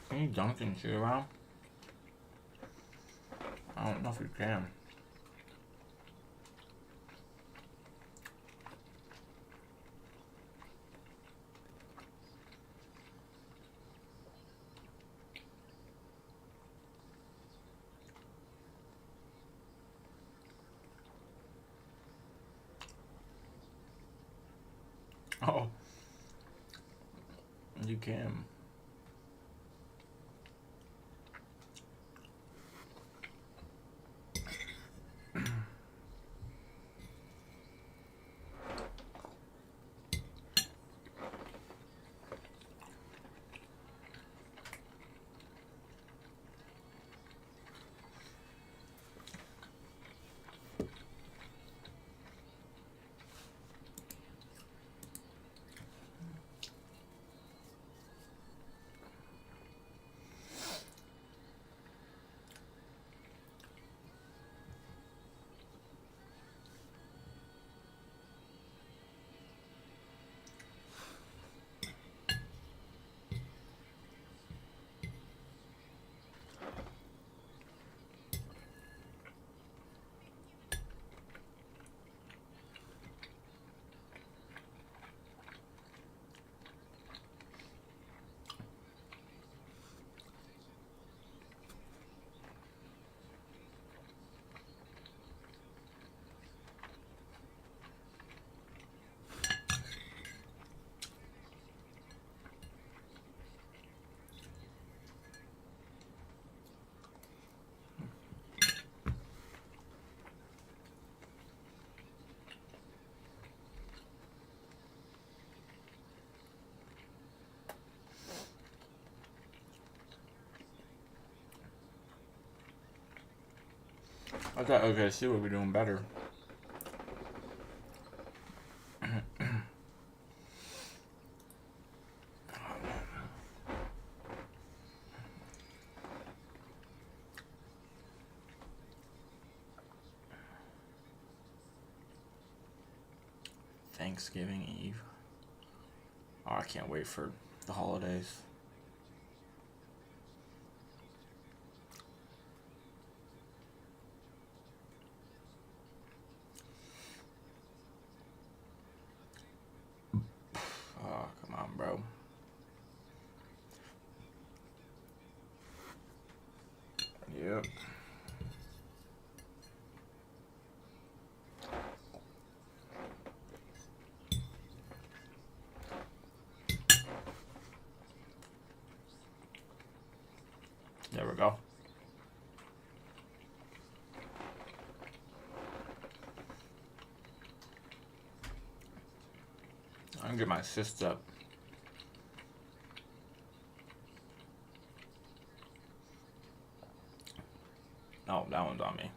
Can you dunking shit around? I don't know if you can. Oh, you can. I thought OKC would be doing better. Thanksgiving Eve. Oh, I can't wait for the holidays. Oh, come on, bro. Yep. There we go. I'm gonna get my assists up. Oh, that one's on me.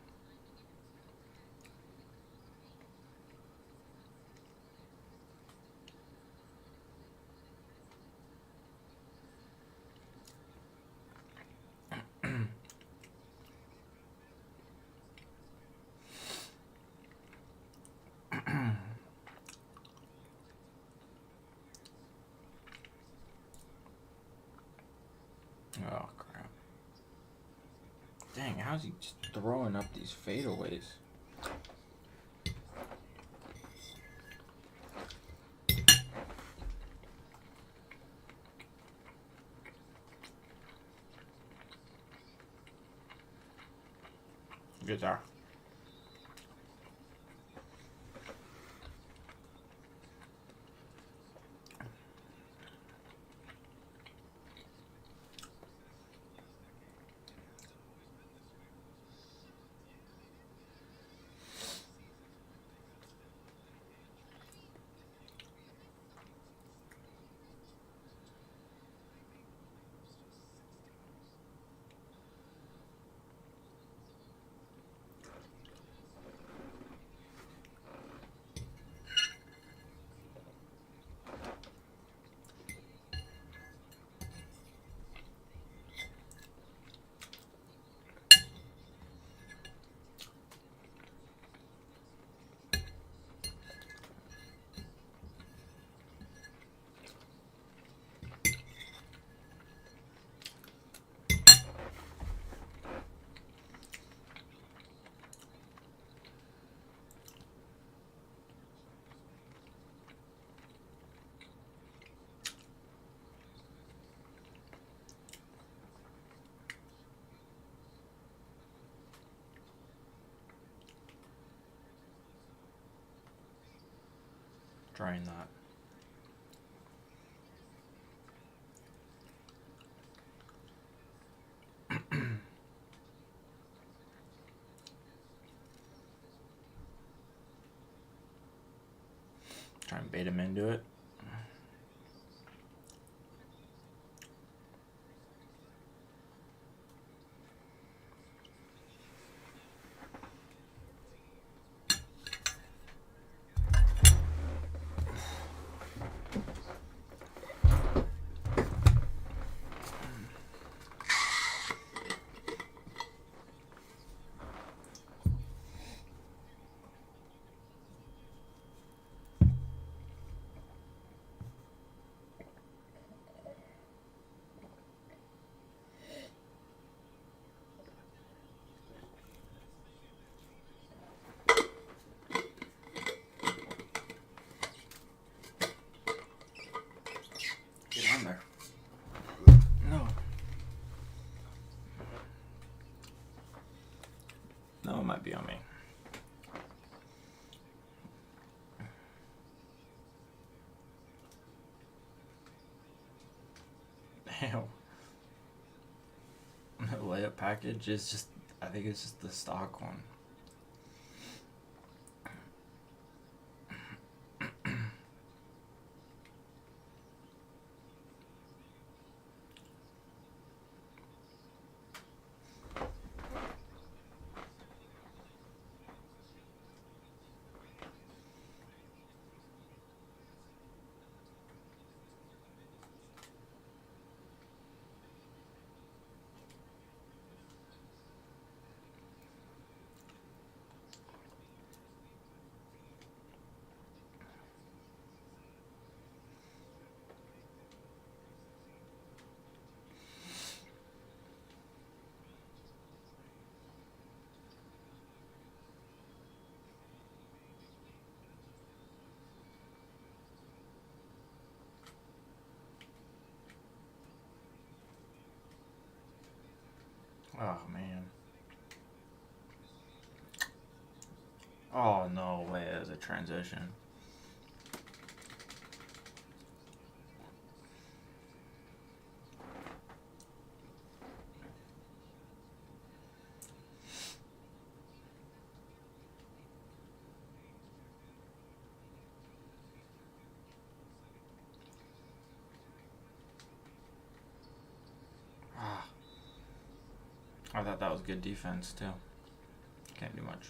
Oh, crap. Dang, how's he just throwing up these fadeaways? Good there. destroying that. Try and bait him into it. Get on there. No. No, it might be on me. Damn. The layup package is just, I think it's just the stock one. Oh, man. Oh, no way. It was a transition. I thought that was good defense, too. Can't do much.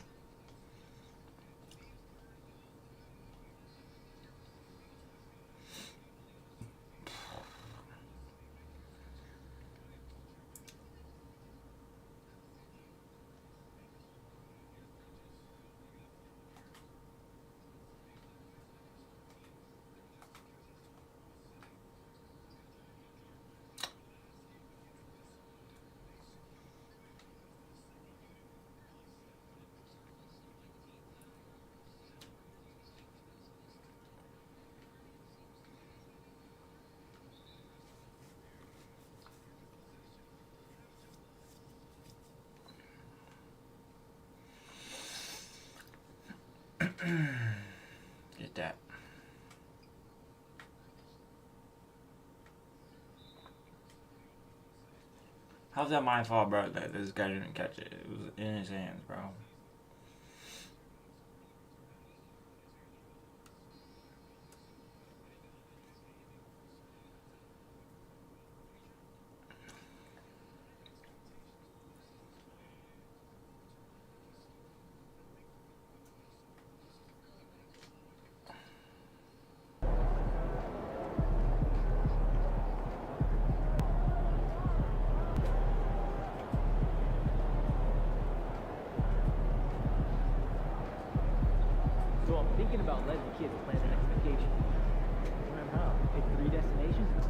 Get that. How's that my fault, bro, that this guy didn't catch it? It was in his hands, bro. So I'm thinking about letting the kids plan the next vacation. Plan how? Pick 3 destinations?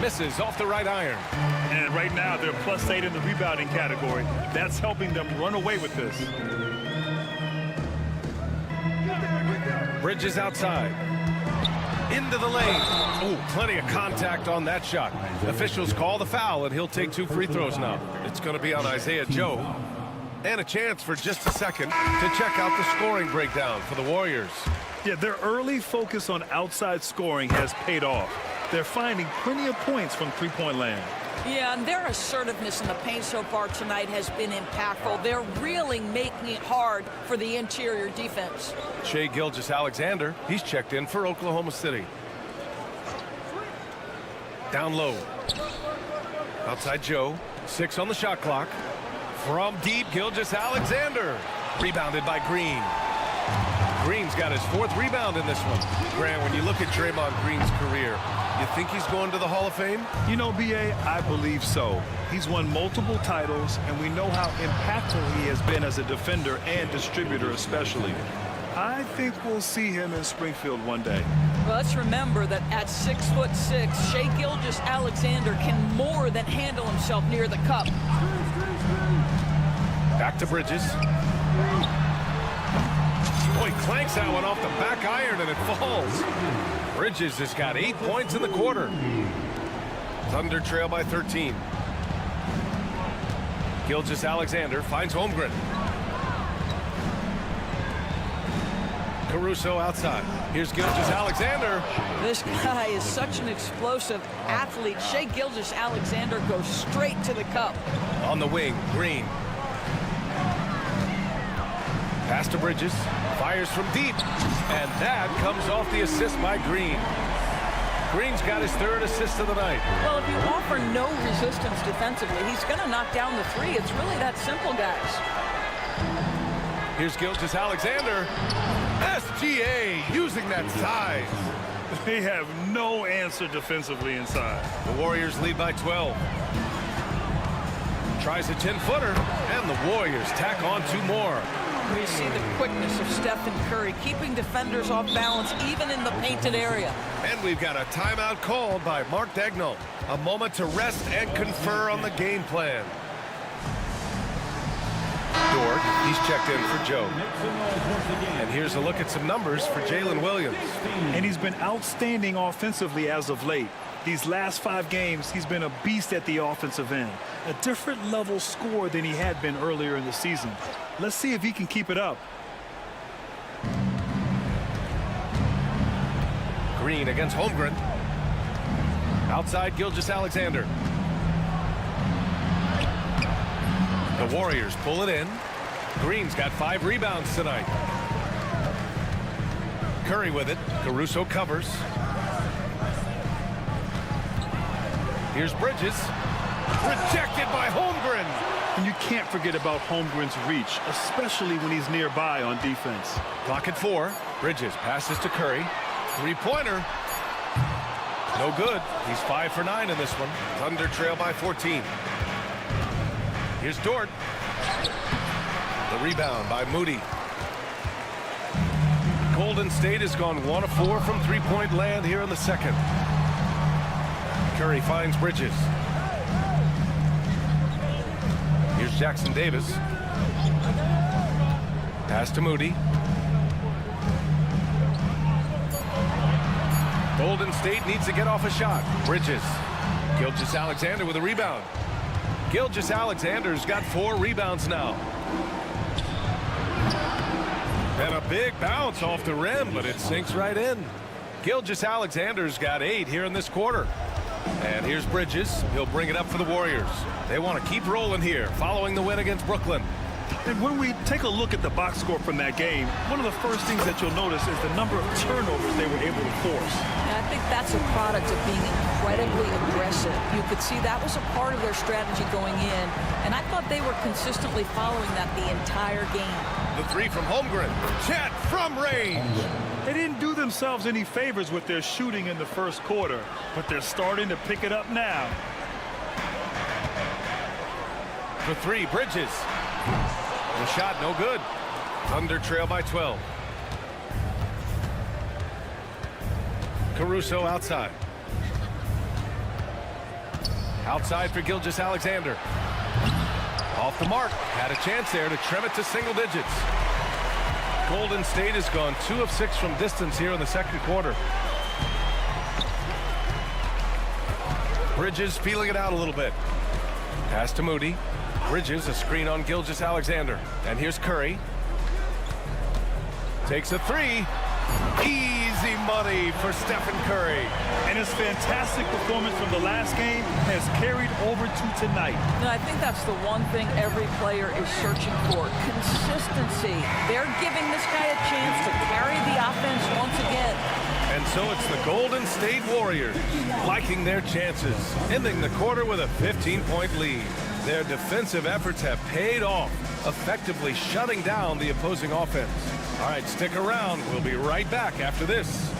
Misses off the right iron. And right now, they're +8 in the rebounding category. That's helping them run away with this. Bridges outside. Into the lane. Oh, plenty of contact on that shot. Officials call the foul, and he'll take 2 free throws now. It's going to be on Isaiah Joe. And a chance for just a second to check out the scoring breakdown for the Warriors. Yeah, their early focus on outside scoring has paid off. They're finding plenty of points from three-point land. Yeah, and their assertiveness in the paint so far tonight has been impactful. They're really making it hard for the interior defense. Shai Gilgeous-Alexander, he's checked in for Oklahoma City. Down low. Outside Joe. 6 on the shot clock. From deep, Gilgeous-Alexander. Rebounded by Green. Green's got his 4th rebound in this one. Grant, when you look at Draymond Green's career, you think he's going to the Hall of Fame? You know, B.A., I believe so. He's won multiple titles, and we know how impactful he has been as a defender and distributor especially. I think we'll see him in Springfield one day. Well, let's remember that at 6'6", Shai Gilgeous-Alexander can more than handle himself near the cup. Back to Bridges. Boy, clanks that one off the back iron and it falls. Bridges has got 8 points in the quarter. Thunder trail by 13. Gilgeous-Alexander finds Holmgren. Caruso outside. Here's Gilgeous-Alexander. This guy is such an explosive athlete. Shai Gilgeous-Alexander goes straight to the cup. On the wing, Green. Pass to Bridges. Fires from deep. And that comes off the assist by Green. Green's got his 3rd assist of the night. Well, if you offer no resistance defensively, he's going to knock down the 3. It's really that simple, guys. Here's Gilgeous-Alexander. SGA using that size. They have no answer defensively inside. The Warriors lead by 12. Tries a 10-footer, and the Warriors tack on 2 more. We see the quickness of Stephen Curry, keeping defenders off balance even in the painted area. And we've got a timeout called by Mark Daigneault. A moment to rest and confer on the game plan. Dort, he's checked in for Joe. And here's a look at some numbers for Jalen Williams. And he's been outstanding offensively as of late. These last 5 games, he's been a beast at the offensive end. A different level scorer than he had been earlier in the season. Let's see if he can keep it up. Green against Holmgren. Outside Gilgeous-Alexander. The Warriors pull it in. Green's got 5 rebounds tonight. Curry with it. Caruso covers. Here's Bridges. Rejected by Holmgren. And you can't forget about Holmgren's reach, especially when he's nearby on defense. Clock at 4. Bridges passes to Curry. 3-pointer. No good. He's 5 for 9 in this one. Thunder trail by 14. Here's Dort. The rebound by Moody. Golden State has gone 1 of 4 from 3-point land here in the second. Curry finds Bridges. Here's Jackson Davis. Pass to Moody. Golden State needs to get off a shot. Bridges. Gilgeous-Alexander with a rebound. Gilgeous-Alexander's got 4 rebounds now. And a big bounce off the rim, but it sinks right in. Gilgeous-Alexander's got 8 here in this quarter. And here's Bridges. He'll bring it up for the Warriors. They want to keep rolling here, following the win against Brooklyn. And when we take a look at the box score from that game, one of the first things that you'll notice is the number of turnovers they were able to force. And I think that's a product of being incredibly aggressive. You could see that was a part of their strategy going in, and I thought they were consistently following that the entire game. The 3 from Holmgren. Chet from range. They didn't do themselves any favors with their shooting in the first quarter, but they're starting to pick it up now. For 3, Bridges. The shot no good. Thunder trail by 12. Caruso outside. Outside for Gilgeous-Alexander. Off the mark. Had a chance there to trim it to single digits. Golden State has gone 2 of 6 from distance here in the second quarter. Bridges feeling it out a little bit. Pass to Moody. Bridges, a screen on Gilgeous-Alexander. And here's Curry. Takes a three. Easy money for Stephen Curry. And his fantastic performance from the last game has carried over to tonight. And I think that's the one thing every player is searching for, consistency. They're giving this guy a chance to carry the offense once again. And so it's the Golden State Warriors liking their chances, ending the quarter with a 15-point lead. Their defensive efforts have paid off, effectively shutting down the opposing offense. All right, stick around. We'll be right back after this.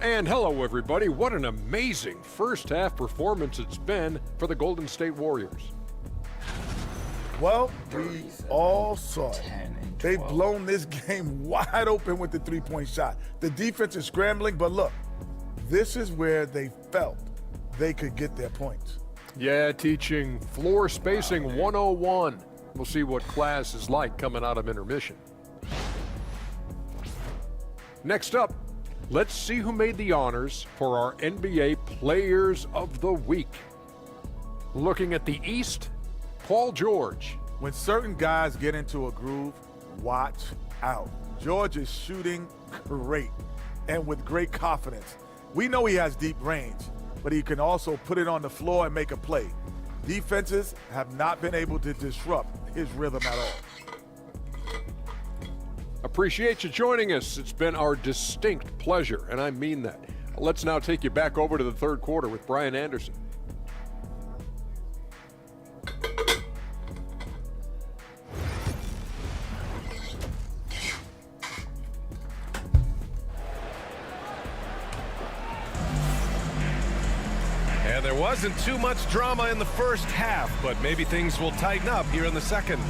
And hello, everybody. What an amazing first-half performance it's been for the Golden State Warriors. Well, we all saw it. 10 and 12. They've blown this game wide open with the three-point shot. The defense is scrambling, but look, this is where they felt they could get their points. Yeah, teaching floor spacing 101. We'll see what class is like coming out of intermission. Next up, let's see who made the honors for our NBA Players of the Week. Looking at the East, Paul George. When certain guys get into a groove, watch out. George is shooting great and with great confidence. We know he has deep range, but he can also put it on the floor and make a play. Defenses have not been able to disrupt his rhythm at all. Appreciate you joining us. It's been our distinct pleasure, and I mean that. Let's now take you back over to the third quarter with Brian Anderson. And there wasn't too much drama in the first half, but maybe things will tighten up here in the second.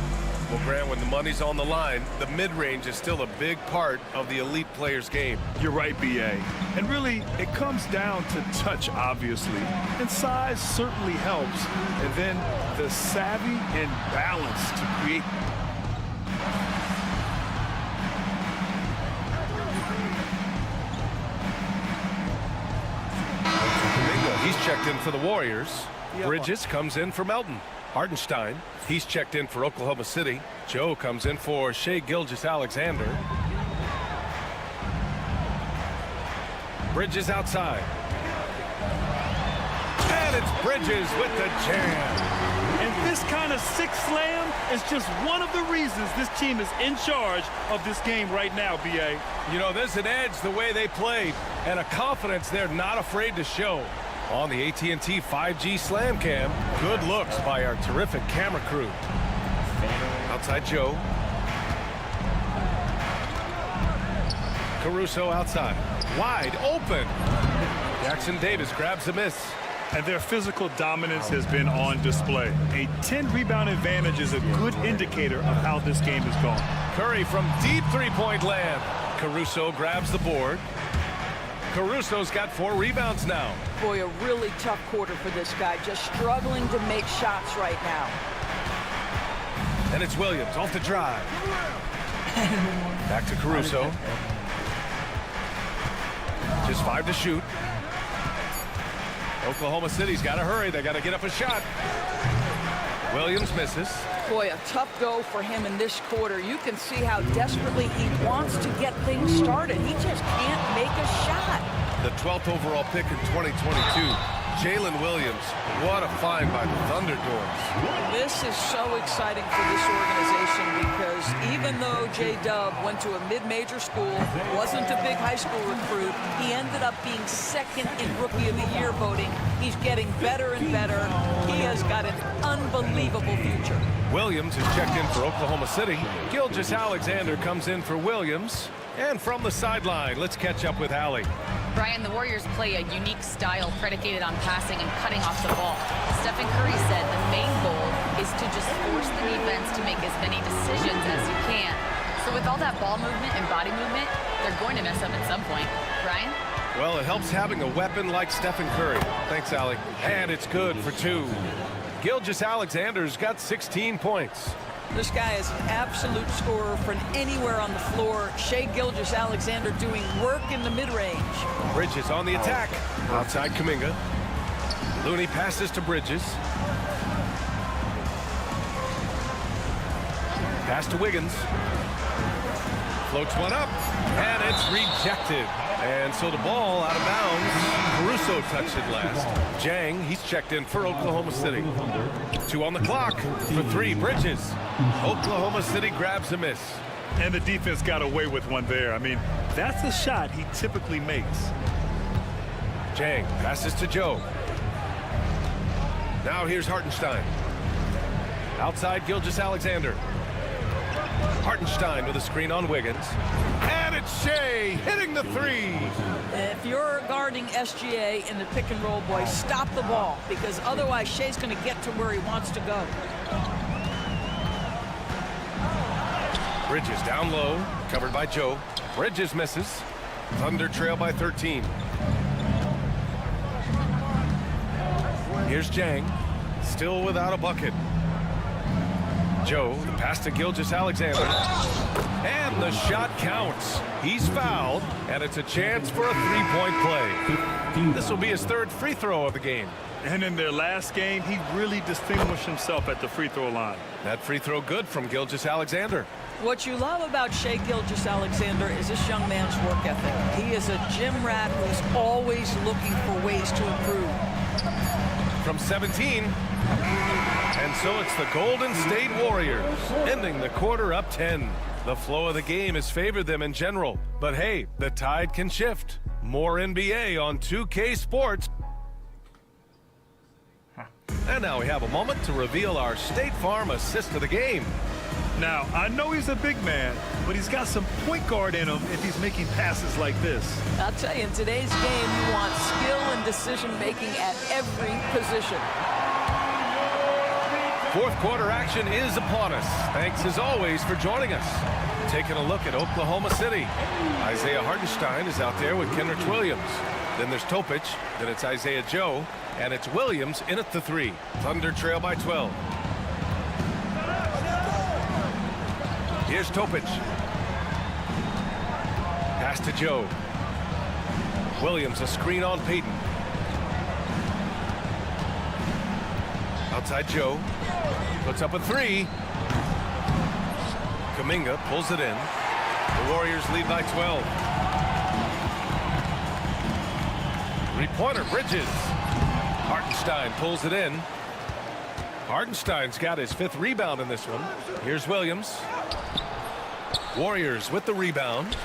Well, Grant, when the money's on the line, the mid-range is still a big part of the elite player's game. You're right, B.A. And really, it comes down to touch, obviously. And size certainly helps. And then the savvy and balance to create. He's checked in for the Warriors. Bridges comes in for Melton. Hartenstein, he's checked in for Oklahoma City. Joe comes in for Shai Gilgeous-Alexander. Bridges outside. And it's Bridges with the jam. And this kind of six slam is just one of the reasons this team is in charge of this game right now, B.A. You know, there's an edge the way they played and a confidence they're not afraid to show. On the AT&T 5G Slam Cam, good looks by our terrific camera crew. Outside Joe. Caruso outside. Wide open. Jackson Davis grabs a miss. And their physical dominance has been on display. A 10-rebound advantage is a good indicator of how this game has gone. Curry from deep three-point land. Caruso grabs the board. Caruso's got 4 rebounds now. Boy, a really tough quarter for this guy, just struggling to make shots right now. And it's Williams off the drive. Back to Caruso. Just 5 to shoot. Oklahoma City's got to hurry. They got to get up a shot. Williams misses. Boy, a tough go for him in this quarter. You can see how desperately he wants to get things started. He just can't make a shot. The 12th overall pick in 2022. Jalen Williams, what a find by the Thunderdorms. This is so exciting for this organization because even though J-Dub went to a mid-major school, wasn't a big high school recruit, he ended up being second in Rookie of the Year voting. He's getting better and better. He has got an unbelievable future. Williams is checked in for Oklahoma City. Gilgeous-Alexander comes in for Williams. And from the sideline, let's catch up with Allie. Brian, the Warriors play a unique style predicated on passing and cutting off the ball. Stephen Curry said the main goal is to just force the defense to make as many decisions as you can. So with all that ball movement and body movement, they're going to mess up at some point. Brian? Well, it helps having a weapon like Stephen Curry. Thanks, Allie. And it's good for 2. Gilgeous-Alexander's got 16 points. This guy is an absolute scorer from anywhere on the floor. Shai Gilgeous-Alexander doing work in the mid-range. Bridges on the attack. Outside Kuminga. Looney passes to Bridges. Pass to Wiggins. Floats one up, and it's rejected. And so the ball out of bounds. Caruso touched it last. Jang, he's checked in for Oklahoma City. 2 on the clock for 3. Bridges. Oklahoma City grabs a miss. And the defense got away with one there. I mean, that's a shot he typically makes. Jang passes to Joe. Now here's Hartenstein. Outside Gilgeous-Alexander. Hartenstein with a screen on Wiggins. And it's Shai hitting the 3. If you're guarding SGA in the pick and roll, boys, stop the ball, because otherwise Shai's going to get to where he wants to go. Bridges down low, covered by Joe. Bridges misses. Thunder trail by 13. Here's Jang, still without a bucket. Joe, the pass to Gilgeous-Alexander. And the shot counts. He's fouled, and it's a chance for a 3-point play. This will be his 3rd free throw of the game. And in their last game, he really distinguished himself at the free throw line. That free throw good from Gilgeous-Alexander. What you love about Shai Gilgeous-Alexander is this young man's work ethic. He is a gym rat who's always looking for ways to improve. From 17. And so it's the Golden State Warriors ending the quarter up 10. The flow of the game has favored them in general. But hey, the tide can shift. More NBA on 2K Sports. And now we have a moment to reveal our State Farm assist of the game. Now, I know he's a big man, but he's got some point guard in him if he's making passes like this. I'll tell you, in today's game, you want skill and decision-making at every position. 4th quarter action is upon us. Thanks as always for joining us. Taking a look at Oklahoma City. Isaiah Hartenstein is out there with Kenrich Williams. Then there's Topic, then it's Isaiah Joe, and it's Williams in at the 3. Thunder trail by 12. Here's Topic. Pass to Joe. Williams a screen on Payton. Outside Joe. Puts up a 3. Kuminga pulls it in. The Warriors lead by 12. 3-pointer, Bridges. Hartenstein pulls it in. Hartenstein's got his 5th rebound in this one. Here's Williams. Warriors with the rebound.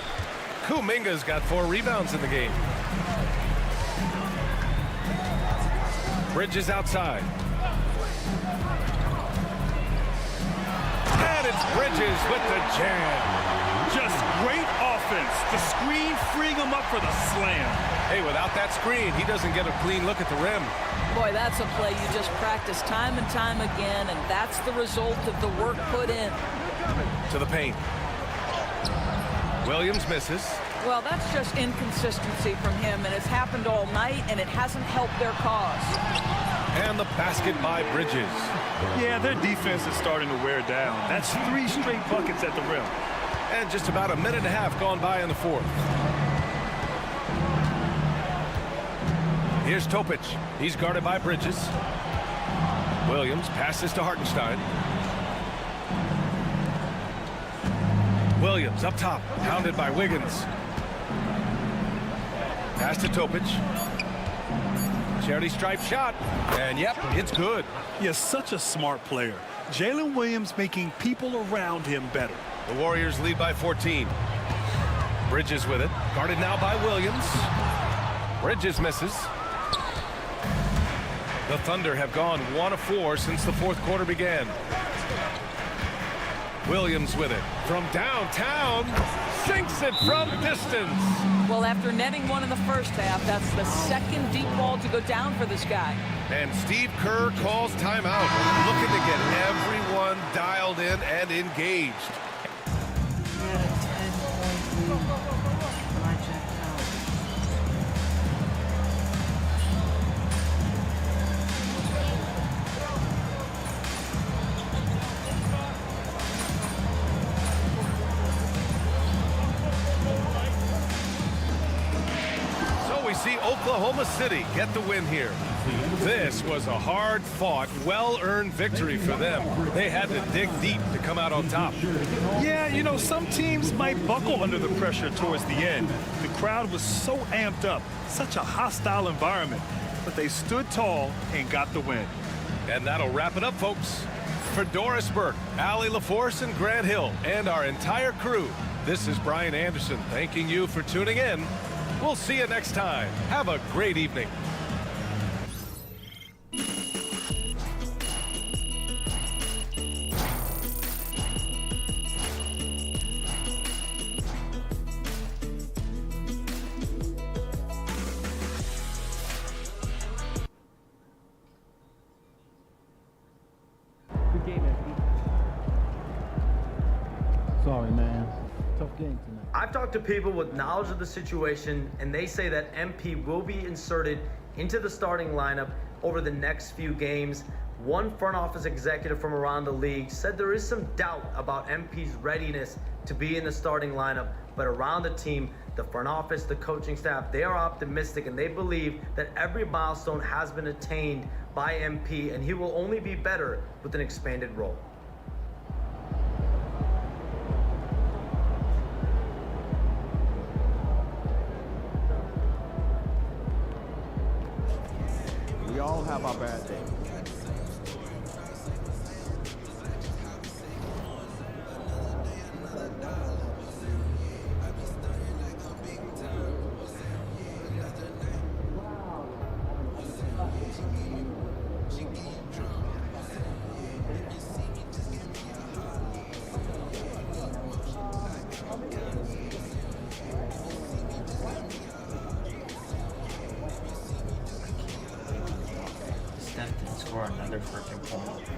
Kuminga's got 4 rebounds in the game. Bridges outside. And it's Bridges with the jam. Just great offense. The screen freeing him up for the slam. Hey, without that screen, he doesn't get a clean look at the rim. Boy, that's a play you just practice time and time again, and that's the result of the work put in. To the paint. Williams misses. Well, that's just inconsistency from him, and it's happened all night, and it hasn't helped their cause. And the basket by Bridges. Yeah, their defense is starting to wear down. That's 3 straight buckets at the rim. And just about a minute and a half gone by in the 4th. Here's Topic. He's guarded by Bridges. Williams passes to Hartenstein. Williams up top, hounded by Wiggins. Pass to Topic. Charity stripe shot, and yep, it's good. He is such a smart player. Jalen Williams making people around him better. The Warriors lead by 14. Bridges with it, guarded now by Williams. Bridges misses. The Thunder have gone 1 of 4 since the 4th quarter began. Williams with it from downtown, sinks it from distance. Well, after netting 1 in the first half, that's the 2nd deep ball to go down for this guy. And Steve Kerr calls timeout, looking to get everyone dialed in and engaged. He had a 10-point lead when I checked out. we see Oklahoma City get the win here. This was a hard-fought, well-earned victory for them. They had to dig deep to come out on top. Yeah, you know, some teams might buckle under the pressure towards the end. The crowd was so amped up, such a hostile environment, but they stood tall and got the win. And that'll wrap it up, folks. For Doris Burke, Allie LaForce, and Grant Hill, and our entire crew, this is Brian Anderson thanking you for tuning in. We'll see you next time. Have a great evening. Good game, MP. Sorry, man. Tough game tonight. I've talked to people with knowledge of the situation, and they say that MP will be inserted into the starting lineup over the next few games. One front office executive from around the league said there is some doubt about MP's readiness to be in the starting lineup, but around the team, the front office, the coaching staff, they are optimistic and they believe that every milestone has been attained by MP, and he will only be better with an expanded role. We all have our bad days. Steph didn't score another freaking point.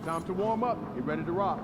Time to warm up. Get ready to rock.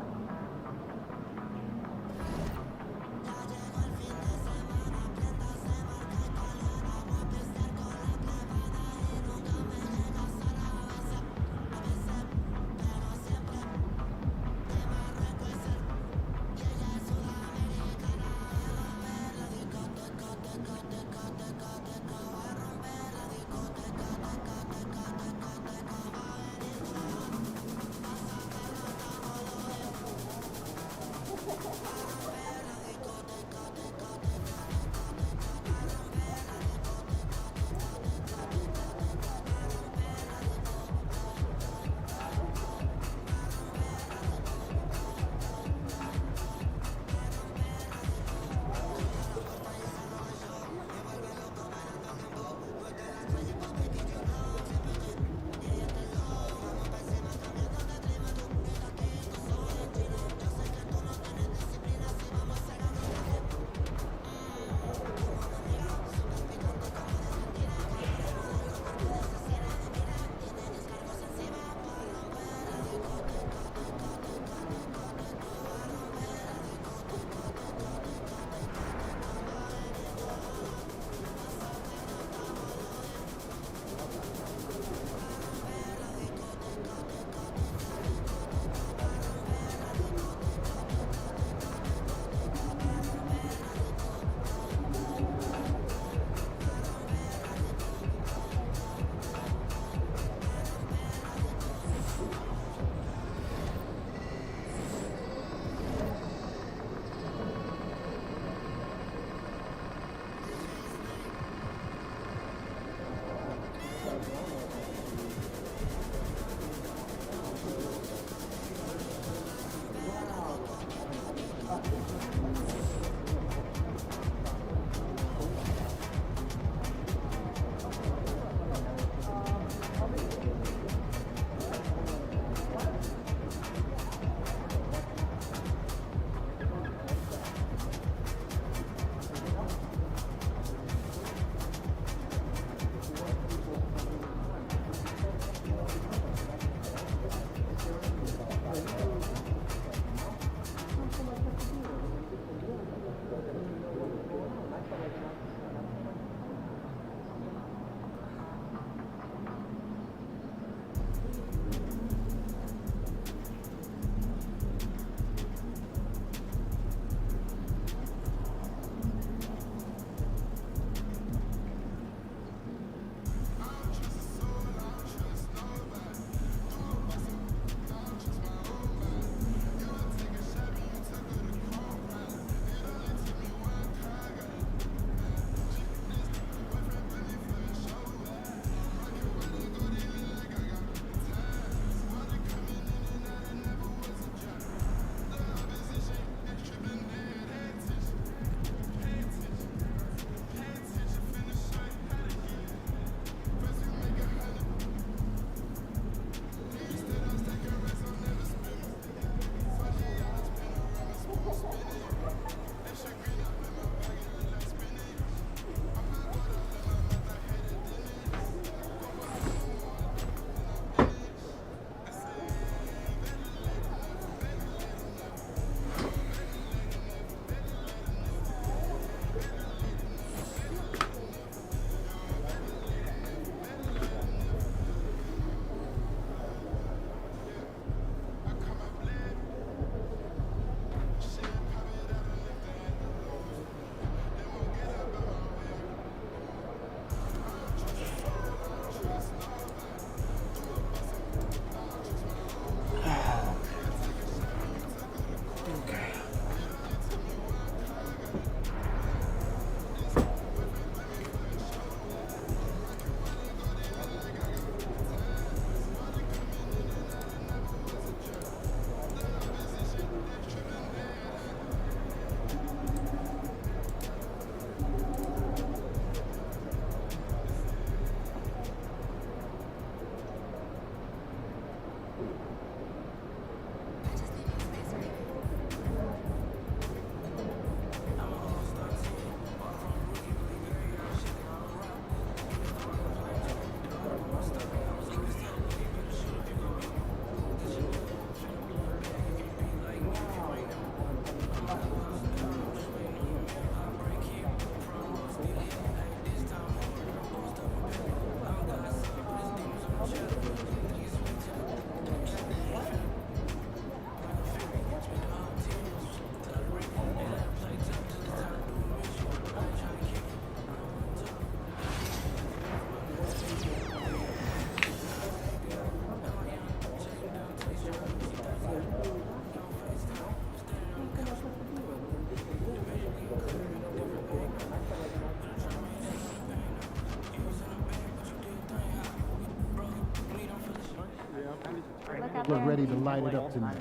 look ready to light it up tonight.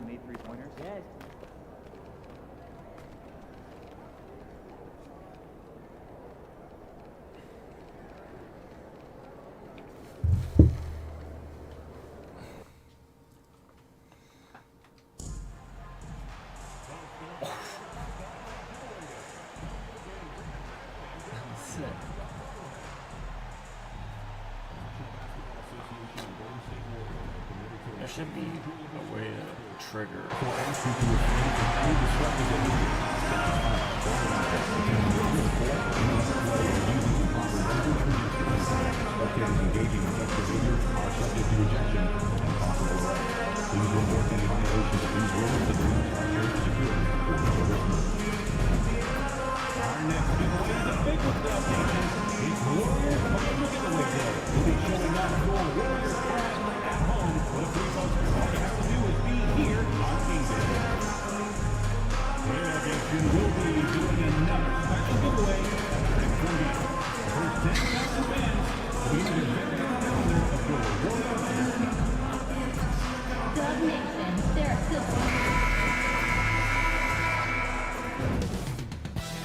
Yes. There should be a way to trigger.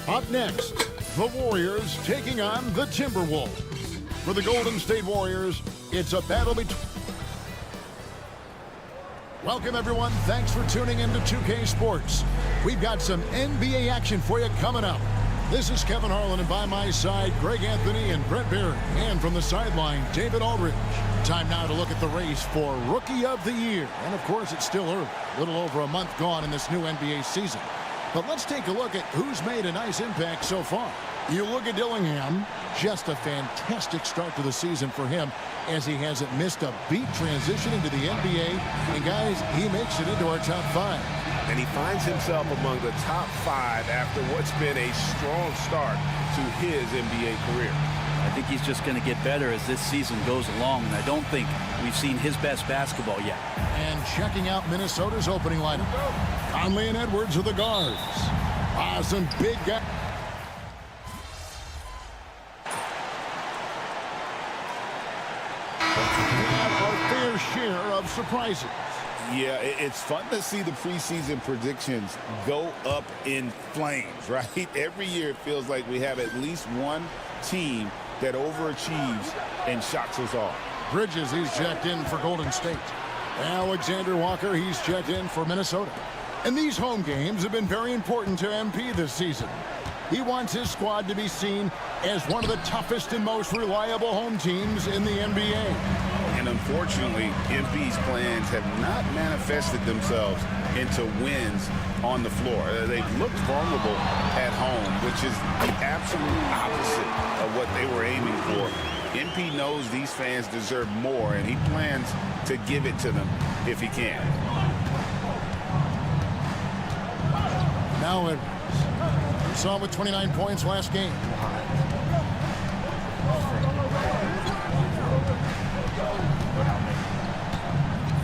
Up next, the Warriors taking on the Timberwolves. For the Golden State Warriors, it's a battle between... Welcome, everyone. Thanks for tuning in to 2K Sports. We've got some NBA action for you coming up. This is Kevin Harlan, and by my side, Greg Anthony and Brent Barry. And from the sideline, David Aldridge. Time now to look at the race for Rookie of the Year. And, of course, it's still early. A little over a month gone in this new NBA season. But let's take a look at who's made a nice impact so far. You look at Dillingham, just a fantastic start to the season for him as he hasn't missed a beat transition into the NBA. And guys, he makes it into our top 5. And he finds himself among the top 5 after what's been a strong start to his NBA career. I think he's just going to get better as this season goes along, and I don't think we've seen his best basketball yet. And checking out Minnesota's opening lineup, Conley and Edwards are the guards. Some big guys. Our fair share of surprises. Yeah, it's fun to see the preseason predictions go up in flames, right? Every year it feels like we have at least one team that overachieves and shocks us all. Bridges, he's checked in for Golden State. Alexander Walker, he's checked in for Minnesota. And these home games have been very important to MP this season. He wants his squad to be seen as one of the toughest and most reliable home teams in the NBA. And unfortunately, MP's plans have not manifested themselves into wins on the floor. They've looked vulnerable at home, which is the absolute opposite of what they were aiming for. MP knows these fans deserve more, and he plans to give it to them if he can. Now Edwards. We saw him with 29 points last game.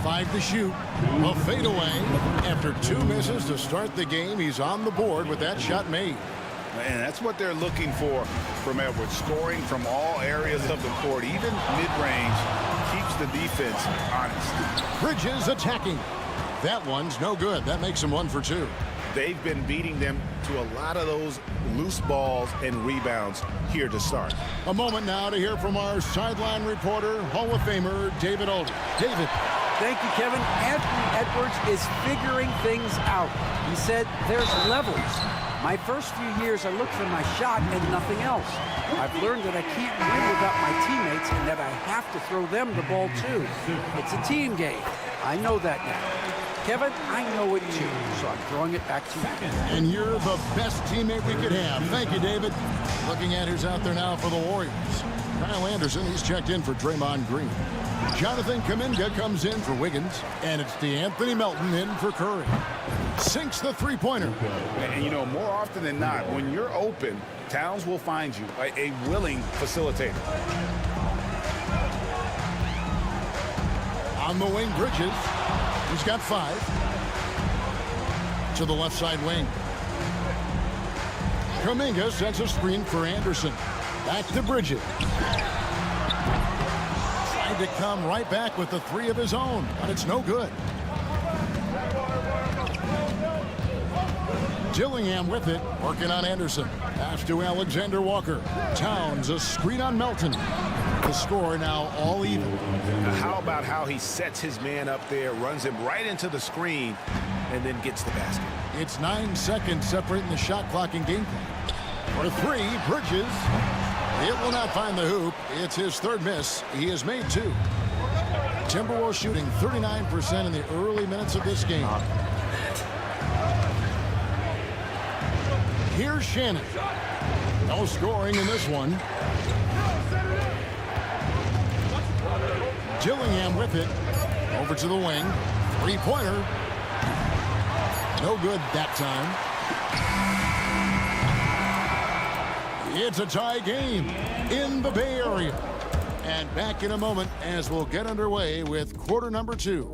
Five to shoot. A fadeaway. After 2 misses to start the game, he's on the board with that shot made. And that's what they're looking for from Edwards. Scoring from all areas of the court, even mid-range, keeps the defense honest. Bridges attacking. That one's no good. That makes him 1 for 2. They've been beating them to a lot of those loose balls and rebounds here to start. A moment now to hear from our sideline reporter, Hall of Famer David Aldridge. David. Thank you, Kevin. Anthony Edwards is figuring things out. He said there's levels. My first few years, I looked for my shot and nothing else. I've learned that I can't win without my teammates and that I have to throw them the ball too. It's a team game. I know that now. Kevin, I know it too, so I'm throwing it back to you. And you're the best teammate we could have. Thank you, David. Looking at who's out there now for the Warriors. Kyle Anderson, he's checked in for Draymond Green. Jonathan Kuminga comes in for Wiggins. And it's DeAnthony Melton in for Curry. Sinks the three-pointer. And you know, more often than not, when you're open, Towns will find you a willing facilitator. On the wing, Bridges. He's got 5. To the left side wing. Kuminga sets a screen for Anderson. Back to Bridges. Slides tried to come right back with the three of his own, but it's no good. Gillingham with it, working on Anderson. Pass to Alexander Walker. Towns, a screen on Melton. The score now all even. Now how about how he sets his man up there, runs him right into the screen, and then gets the basket. It's 9 seconds separating the shot clock and game clock. For three, Bridges. It will not find the hoop. It's his third miss. He has made two. Timberwolves shooting 39% in the early minutes of this game. Here's Shannon. No scoring in this one. Gillingham with it. Over to the wing. Three-pointer. No good that time. It's a tie game in the Bay Area. And back in a moment as we'll get underway with quarter number 2.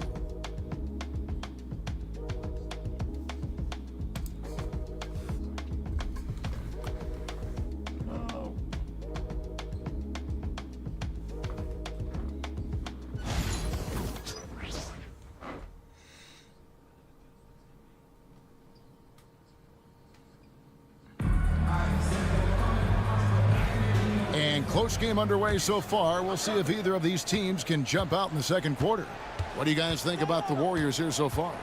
Close game underway so far. We'll see if either of these teams can jump out in the second quarter. What do you guys think about the Warriors here so far?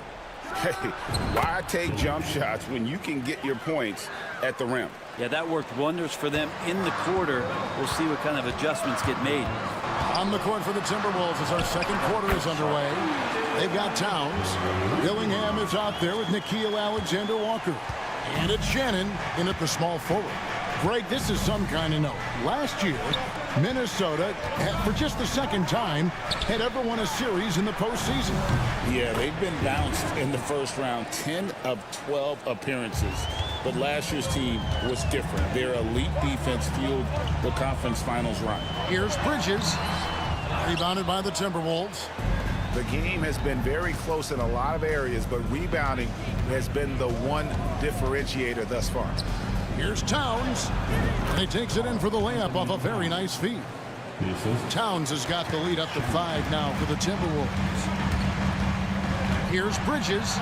Hey, why take jump shots when you can get your points at the rim? Yeah, that worked wonders for them in the quarter. We'll see what kind of adjustments get made. On the court for the Timberwolves as our second quarter is underway. They've got Towns. Gillingham is out there with Nickeil Alexander-Walker. And it's Shannon in at the small forward. Greg, this is some kind of note. Last year, Minnesota, for just the second time, had ever won a series in the postseason. Yeah, they've been bounced in the first round, 10 of 12 appearances. But last year's team was different. Their elite defense fueled the conference finals run. Here's Bridges, rebounded by the Timberwolves. The game has been very close in a lot of areas, but rebounding has been the one differentiator thus far. Here's Towns. And he takes it in for the layup off a very nice feed. Towns has got the lead up to 5 now for the Timberwolves. Here's Bridges.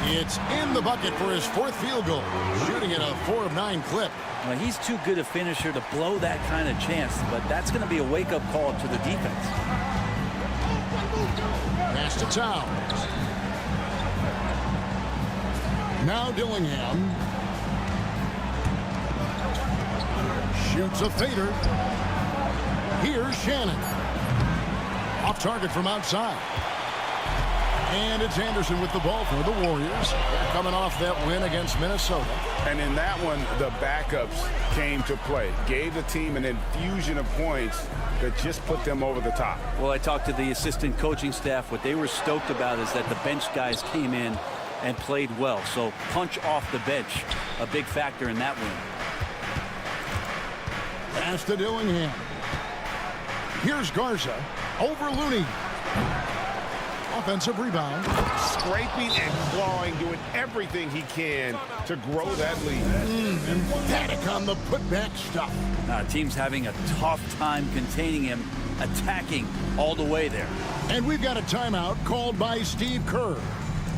It's in the bucket for his 4th field goal. Shooting at a 4 of 9 clip. Well, he's too good a finisher to blow that kind of chance, but that's going to be a wake-up call to the defense. Pass to Towns. Now Dillingham. Shoots a fader. Here's Shannon. Off target from outside. And it's Anderson with the ball for the Warriors. They're coming off that win against Minnesota. And in that one, the backups came to play. Gave the team an infusion of points that just put them over the top. Well, I talked to the assistant coaching staff. What they were stoked about is that the bench guys came in and played well. So punch off the bench, a big factor in that win. Pass to Dillingham. Here's Garza. Over Looney. Offensive rebound. Scraping and clawing, doing everything he can to grow that lead. Emphatic on the putback stuff. Team's having a tough time containing him, attacking all the way there. And we've got a timeout called by Steve Kerr.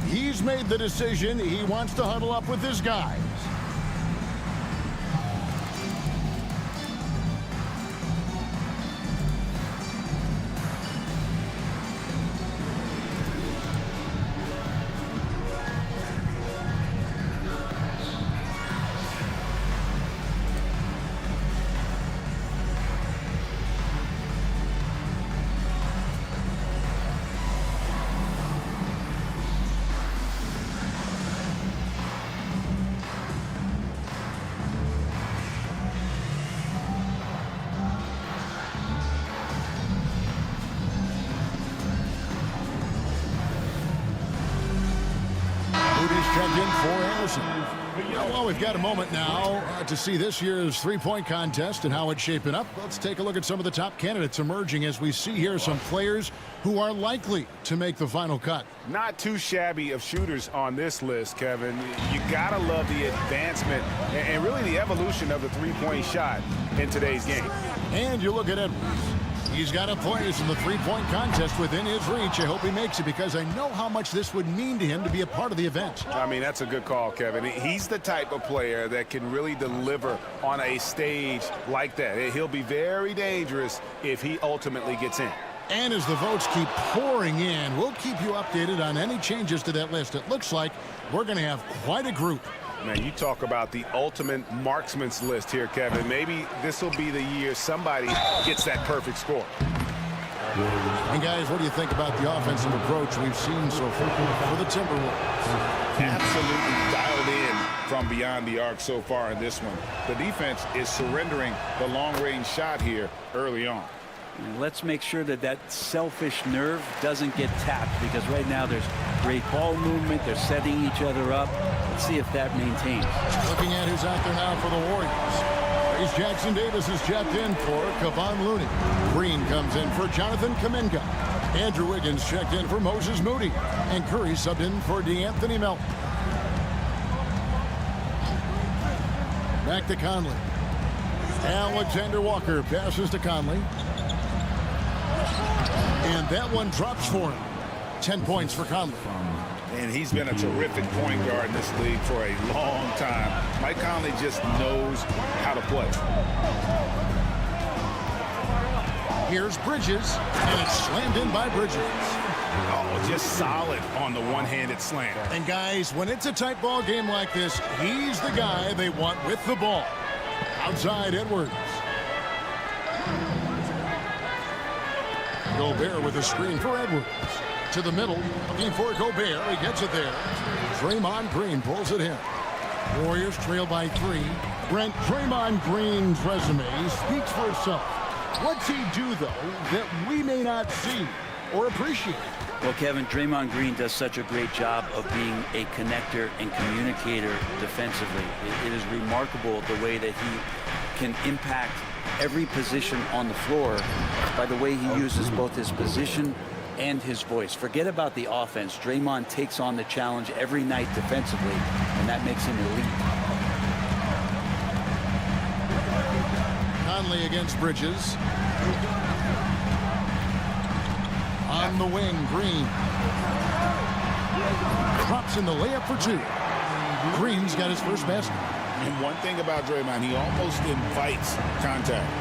He's made the decision. He wants to huddle up with his guys. Checked in for Anderson. Well, we've got a moment now to see this year's three-point contest and how it's shaping up. Let's take a look at some of the top candidates emerging as we see here some players who are likely to make the final cut. Not too shabby of shooters on this list, Kevin. You gotta love the advancement and really the evolution of the three-point shot in today's game. And you look at Edwards. He's got a place in the three-point contest within his reach. I hope he makes it because I know how much this would mean to him to be a part of the event. I mean, that's a good call, Kevin. He's the type of player that can really deliver on a stage like that. He'll be very dangerous if he ultimately gets in. And as the votes keep pouring in, we'll keep you updated on any changes to that list. It looks like we're going to have quite a group. Man, you talk about the ultimate marksman's list here, Kevin. Maybe this will be the year somebody gets that perfect score. And guys, what do you think about the offensive approach we've seen so far for the Timberwolves? Absolutely dialed in from beyond the arc so far in this one. The defense is surrendering the long-range shot here early on. And let's make sure that that selfish nerve doesn't get tapped, because right now there's great ball movement. They're setting each other up. Let's see if that maintains. Looking at who's out there now for the Warriors. Trace Jackson Davis is checked in for Kevon Looney. Green comes in for Jonathan Kuminga. Andrew Wiggins checked in for Moses Moody. And Curry subbed in for DeAnthony Melton. Back to Conley. Alexander Walker passes to Conley. And that one drops for him. 10 points for Conley. And he's been a terrific point guard in this league for a long time. Mike Conley just knows how to play. Here's Bridges, and it's slammed in by Bridges. Oh, just solid on the one-handed slam. And guys, when it's a tight ball game like this, he's the guy they want with the ball. Outside Edwards. Gobert with a screen for Edwards. To the middle, looking for Gobert. He gets it there. Draymond Green pulls it in. Warriors trail by 3. Brent, Draymond Green's resume speaks for itself. What's he do, though, that we may not see or appreciate? Well, Kevin, Draymond Green does such a great job of being a connector and communicator defensively. It is remarkable the way that he can impact every position on the floor by the way he uses both his position and his voice. Forget about the offense. Draymond takes on the challenge every night defensively, and that makes him elite. Conley against Bridges. On the wing, Green. Drops in the layup for 2. Green's got his first basket. And one thing about Draymond, he almost invites contact.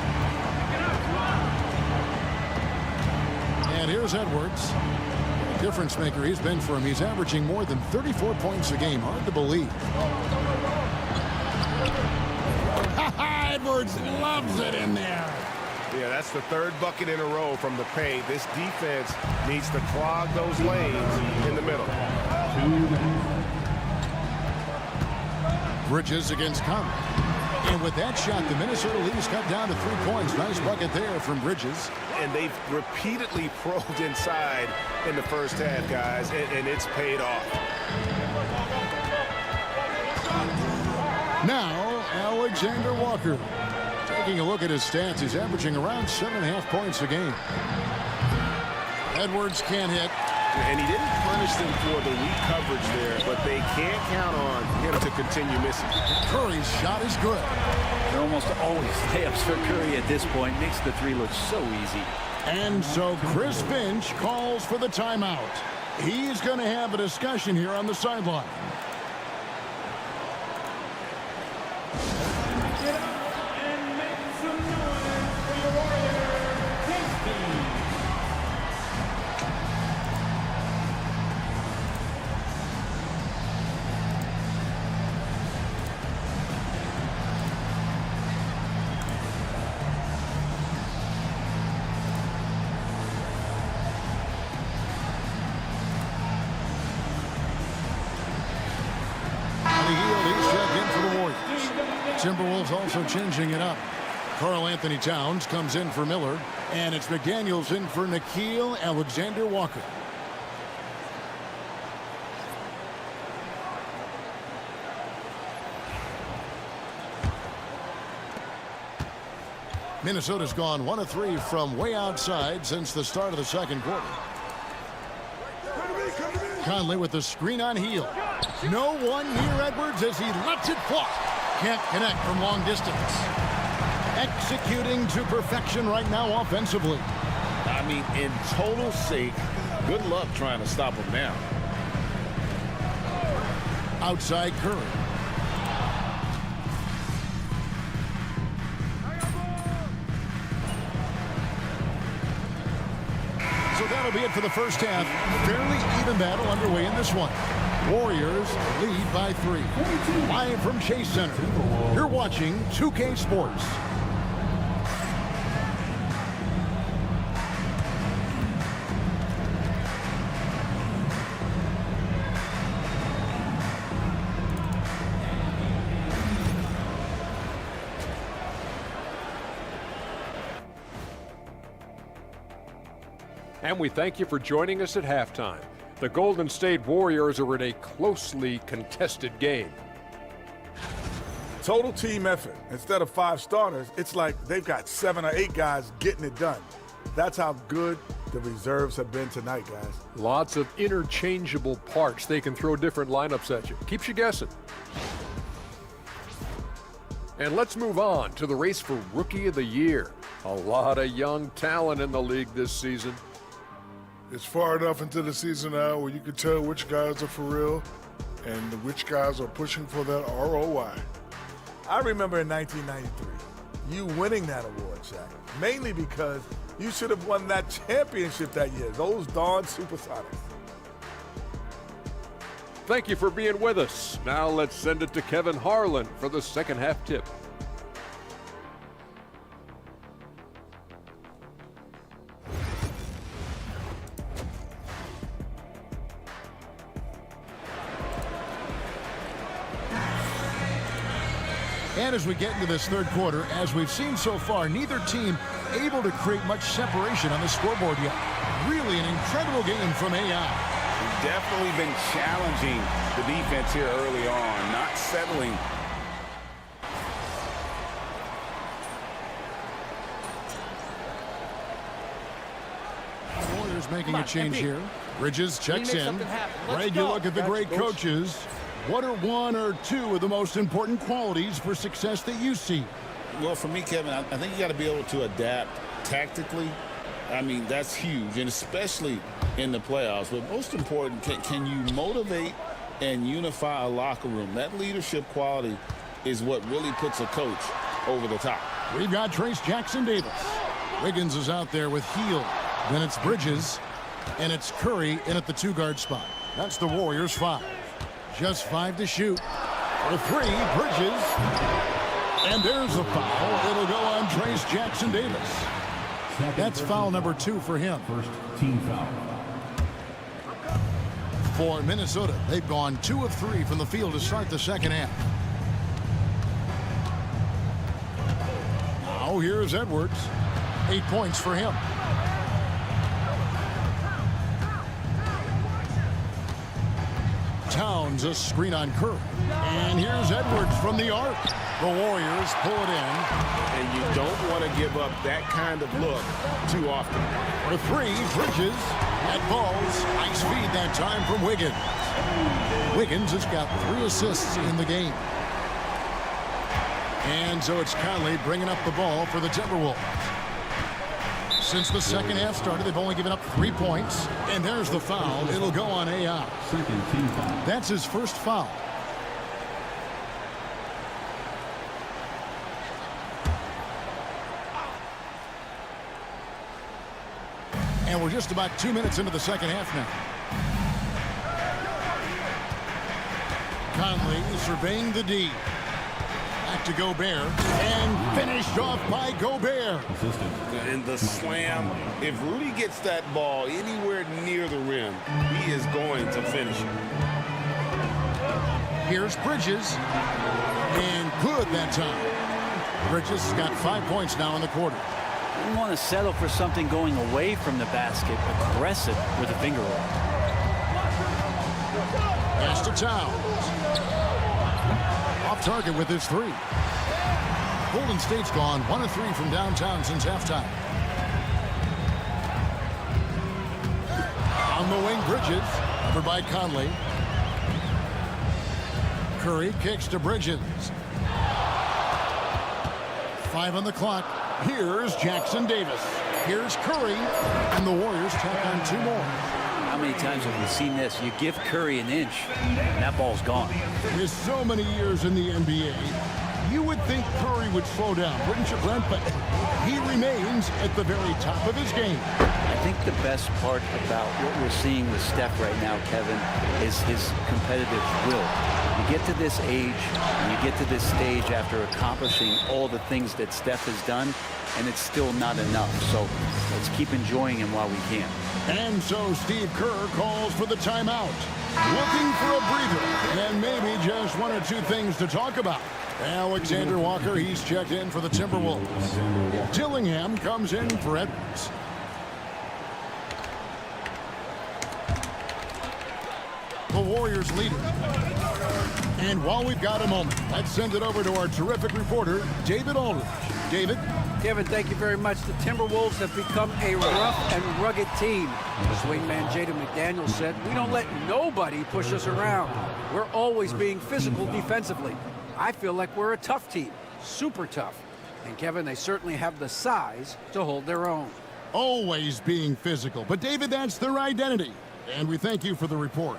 And here's Edwards. Difference maker he's been for him. He's averaging more than 34 points a game. Hard to believe. Edwards loves it in there. Yeah, that's the third bucket in a row from the paint. This defense needs to clog those lanes in the middle. Bridges against Conley. And with that shot, the Minnesota Leafs cut down to 3 points. Nice bucket there from Bridges. And they've repeatedly probed inside in the first half, guys, and it's paid off. Now, Alexander Walker. Taking a look at his stats, he's averaging around 7.5 points a game. Edwards can't hit. And he didn't punish them for the weak coverage there, but they can't count on him to continue missing. Curry's shot is good. They're almost always layups for Curry at this point. Makes the 3 look so easy. And so Chris Finch calls for the timeout. He's going to have a discussion here on the sideline. Timberwolves also changing it up. Karl Anthony Towns comes in for Miller, and it's McDaniels in for Nickeil Alexander-Walker. Minnesota's gone 1 of 3 from way outside since the start of the second quarter. Conley with the screen on Hield. No one near Edwards as he lets it fly. Can't connect from long distance. Executing to perfection right now offensively. I mean, in total sake, good luck trying to stop him now. Outside Curry. So that'll be it for the first half. Fairly even battle underway in this one. Warriors lead by 3. Live from Chase Center, you're watching 2K Sports. And we thank you for joining us at halftime. The Golden State Warriors are in a closely contested game. Total team effort. Instead of 5 starters, it's like they've got 7 or 8 guys getting it done. That's how good the reserves have been tonight, guys. Lots of interchangeable parts. They can throw different lineups at you. Keeps you guessing. And let's move on to the race for Rookie of the Year. A lot of young talent in the league this season. It's far enough into the season now where you can tell which guys are for real and which guys are pushing for that ROI. I remember in 1993, you winning that award, Shaq, mainly because you should have won that championship that year. Those darn Supersonics. Thank you for being with us. Now let's send it to Kevin Harlan for the second half tip. And as we get into this third quarter, as we've seen so far, neither team able to create much separation on the scoreboard yet. Really an incredible game from AI. Definitely been challenging the defense here early on, not settling. Warriors making a change here. Bridges checks in. Greg, you look at the great coaches. What are 1 or 2 of the most important qualities for success that you see? Well, for me, Kevin, I think you got to be able to adapt tactically. I mean, that's huge, and especially in the playoffs. But most important, can you motivate and unify a locker room? That leadership quality is what really puts a coach over the top. We've got Trace Jackson-Davis. Wiggins is out there with Hield. Then it's Bridges, and it's Curry in at the 2-guard spot. That's the Warriors' 5. Just 5 to shoot. For 3, Bridges. And there's the foul. It'll go on Trace Jackson-Davis. That's foul number 2 for him. First team foul. For Minnesota, they've gone 2 of 3 from the field to start the second half. Now here's Edwards. 8 points for him. Towns a screen on Curry. And here's Edwards from the arc. The Warriors pull it in. And you don't want to give up that kind of look too often. For 3, Bridges. That ball's ice feed that time from Wiggins. Wiggins has got 3 assists in the game. And so it's Conley bringing up the ball for the Timberwolves. Since the second half started, they've only given up 3 points. And there's the foul. It'll go on AI. Second team foul. That's his first foul. And we're just about 2 minutes into the second half now. Conley surveying the D. Back to Gobert. And finished off by Gobert. And the slam. If Rudy gets that ball anywhere near the rim, he is going to finish it. Here's Bridges. And good that time. Bridges has got 5 points now in the quarter. You want to settle for something going away from the basket, aggressive with a finger roll. Pass to Towns. Off target with his 3. Golden State's gone 1 of 3 from downtown since halftime. On the wing, Bridges. Covered by Conley. Curry kicks to Bridges. 5 on the clock. Here's Jackson-Davis. Here's Curry, and the Warriors tack on 2 more. How many times have we seen this? You give Curry an inch, and that ball's gone. With so many years in the NBA, you would think Curry would slow down, wouldn't you, Brent? But he remains at the very top of his game. I think the best part about what we're seeing with Steph right now, Kevin, is his competitive will. You get to this age, and you get to this stage after accomplishing all the things that Steph has done, and it's still not enough. So let's keep enjoying him while we can. And so Steve Kerr calls for the timeout, looking for a breather, and maybe just 1 or 2 things to talk about. Alexander Walker, he's checked in for the Timberwolves. Dillingham comes in for Edwards. The Warriors lead it. And while we've got a moment, let's send it over to our terrific reporter, David Aldridge. David? Kevin, thank you very much. The Timberwolves have become a rough and rugged team. Swingman Jaden McDaniels said, "We don't let nobody push us around. We're always being physical defensively. I feel like we're a tough team, super tough." And Kevin, they certainly have the size to hold their own. Always being physical. But David, that's their identity. And we thank you for the report.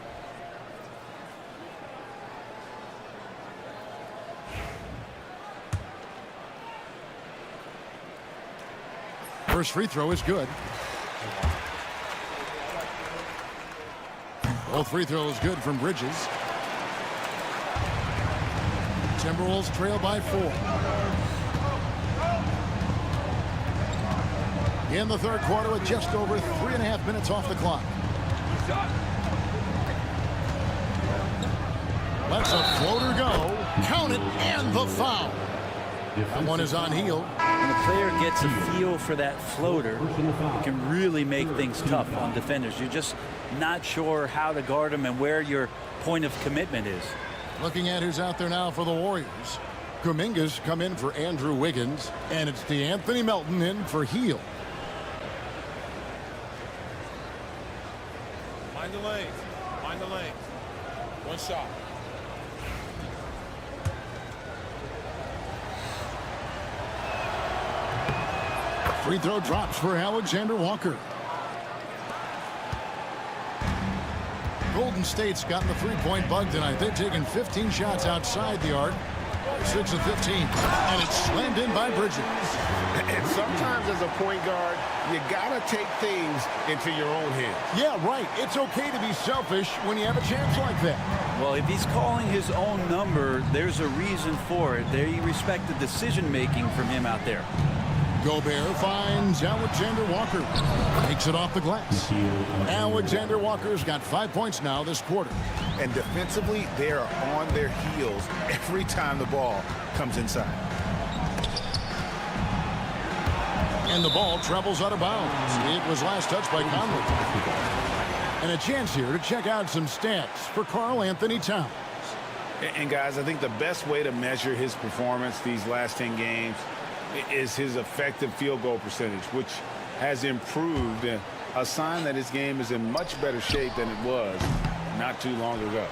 First free throw is good. Both free throws good from Bridges. Timberwolves trail by 4. In the third quarter with just over 3.5 minutes off the clock. Lets a floater go. Count it, and the foul. That one is on Hield. When a player gets a feel for that floater, it can really make things tough on defenders. You're just not sure how to guard them and where your point of commitment is. Looking at who's out there now for the Warriors. Kuminga's come in for Andrew Wiggins, and it's DeAnthony Melton in for Hield. Mind the lane. Mind the lane. One shot. Free throw drops for Alexander Walker. Golden State's gotten the three-point bug tonight. They've taken 15 shots outside the arc. 6 of 15. And it's slammed in by Bridges. And sometimes as a point guard, you got to take things into your own hands. Yeah, right. It's okay to be selfish when you have a chance like that. Well, if he's calling his own number, there's a reason for it. They respect the decision-making from him out there. Gobert finds Alexander Walker. Takes it off the glass. Alexander Walker's got 5 points now this quarter. And defensively, they are on their heels every time the ball comes inside. And the ball travels out of bounds. It was last touched by Conley. And a chance here to check out some stats for Karl Anthony Towns. And guys, I think the best way to measure his performance these last 10 games is his effective field goal percentage, which has improved, a sign that his game is in much better shape than it was not too long ago.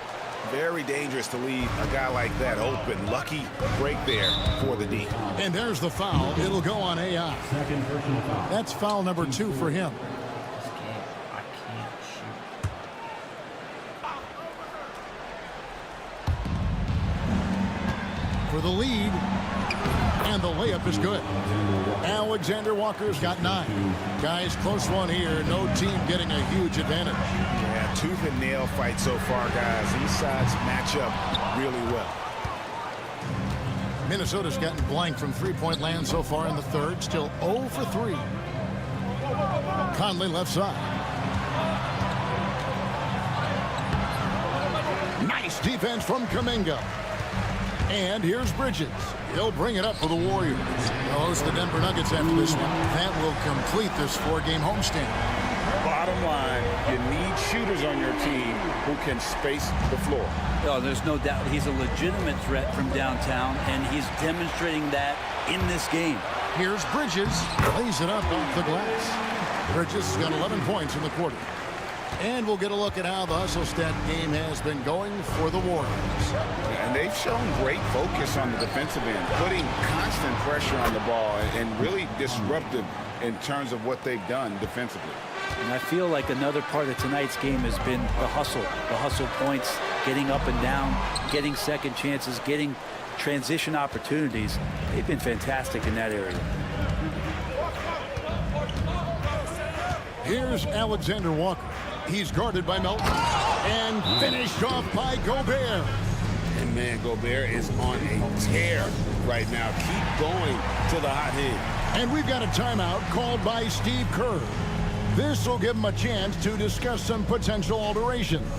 Very dangerous to leave a guy like that open. Lucky break there for the D. And there's the foul. It'll go on AI. That's foul number 2 for him. For the lead. And the layup is good. Alexander Walker's got 9. Guys, close one here. No team getting a huge advantage. Yeah, tooth and nail fight so far, guys. These sides match up really well. Minnesota's gotten blank from three-point land so far in the third. Still 0 for 3. Conley left side. Nice defense from Kuminga. And here's Bridges. He'll bring it up for the Warriors. They'll host the Denver Nuggets after this one. That will complete this 4-game homestand. Bottom line, you need shooters on your team who can space the floor. Oh, there's no doubt he's a legitimate threat from downtown, and he's demonstrating that in this game. Here's Bridges. Lays it up off the glass. Bridges has got 11 points in the quarter. And we'll get a look at how the hustle stat game has been going for the Warriors. And they've shown great focus on the defensive end, putting constant pressure on the ball and really disruptive in terms of what they've done defensively. And I feel like another part of tonight's game has been the hustle points, getting up and down, getting second chances, getting transition opportunities. They've been fantastic in that area. Here's Alexander Walker. He's guarded by Melton and finished off by Gobert. And man, Gobert is on a tear right now. Keep going to the hot hand. And we've got a timeout called by Steve Kerr. This will give him a chance to discuss some potential alterations.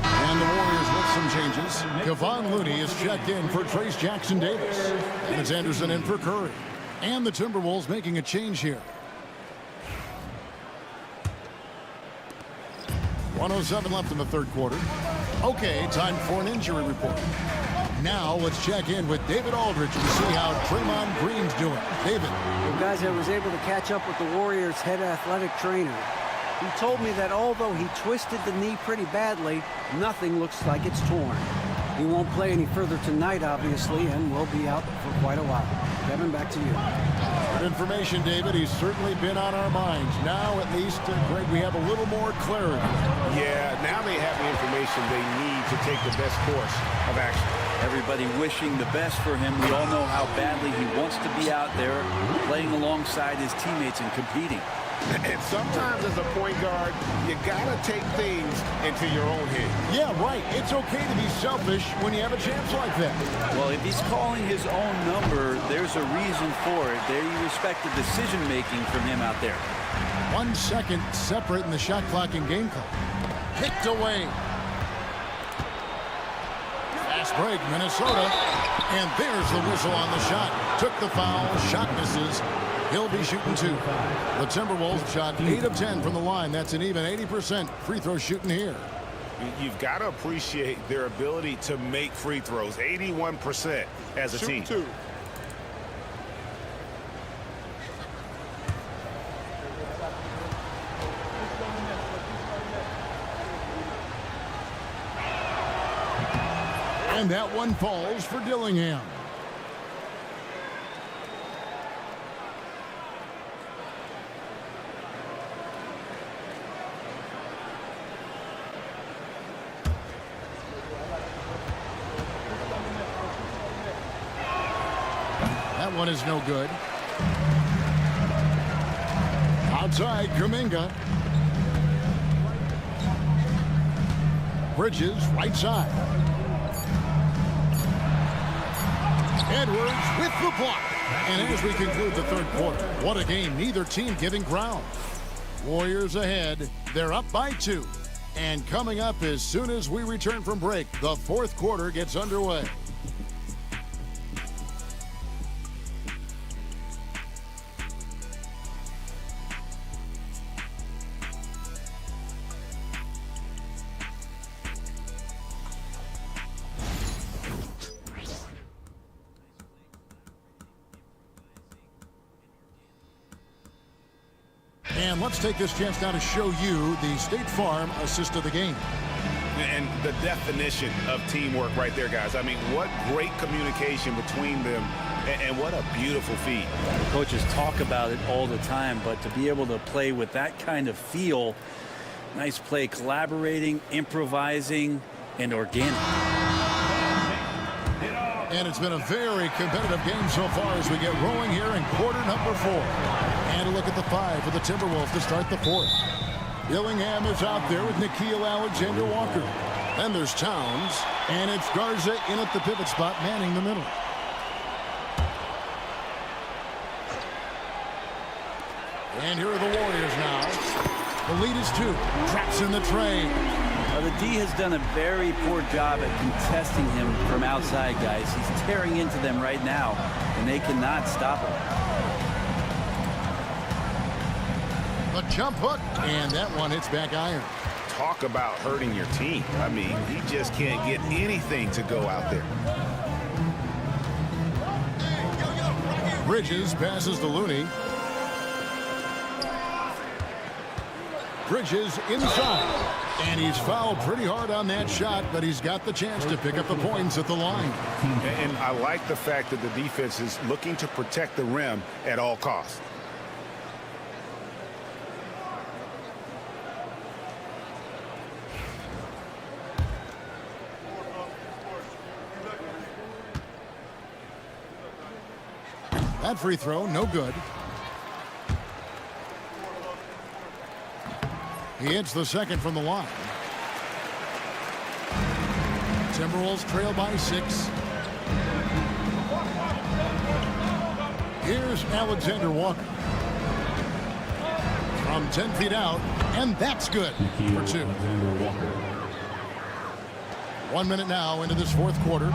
And the Warriors with some changes. Kevon Looney is checked in for Trace Jackson-Davis. And it's Anderson in for Curry. And the Timberwolves making a change here. 1:07 left in the third quarter. Okay, time for an injury report. Now let's check in with David Aldridge to see how Draymond Green's doing. David. Well, guys, I was able to catch up with the Warriors' head athletic trainer. He told me that although he twisted the knee pretty badly, nothing looks like it's torn. He won't play any further tonight, obviously, and will be out for quite a while. Kevin, back to you. Good information, David. He's certainly been on our minds. Now, at least, Greg, we have a little more clarity. Yeah, now they have the information they need to take the best course of action. Everybody wishing the best for him. We all know how badly he wants to be out there playing alongside his teammates and competing. And sometimes as a point guard, you gotta take things into your own hand. Yeah, right. It's okay to be selfish when you have a chance like that. Well, if he's calling his own number, there's a reason for it. They respect the decision-making from him out there. 1 second separating the shot clock and game clock. Picked away. Fast break, Minnesota. And there's the whistle on the shot. Took the foul. Shot misses. He'll be shooting 2. The Timberwolves shot 8 of 10 from the line. That's an even 80% free throw shooting here. You've got to appreciate their ability to make free throws. 81% as a team. Shoot 2. And that one falls for Dillingham. That one is no good. Outside, Kuminga. Bridges, right side. Edwards with the block. And as we conclude the third quarter, what a game. Neither team giving ground. Warriors ahead. They're up by 2. And coming up as soon as we return from break, the fourth quarter gets underway. And let's take this chance now to show you the State Farm assist of the game. And the definition of teamwork right there, guys. I mean, what great communication between them, and what a beautiful feed. Coaches talk about it all the time, but to be able to play with that kind of feel, nice play, collaborating, improvising, and organic. And it's been a very competitive game so far as we get rolling here in quarter number 4. And a look at the 5 for the Timberwolves to start the fourth. Dillingham is out there with Nickeil Alexander-Walker. Then there's Towns, and it's Garza in at the pivot spot, manning the middle. And here are the Warriors now. The lead is 2. Traps in the train. The D has done a very poor job at contesting him from outside, guys. He's tearing into them right now, and they cannot stop him. The jump hook, and that one hits back iron. Talk about hurting your team. I mean, he just can't get anything to go out there. Bridges passes to Looney. Bridges inside. And he's fouled pretty hard on that shot, but he's got the chance to pick up the points at the line. And I like the fact that the defense is looking to protect the rim at all costs. That free throw, no good. He hits the second from the line. Timberwolves trail by 6. Here's Alexander Walker. From 10 feet out, and that's good for 2. 1 minute now into this fourth quarter.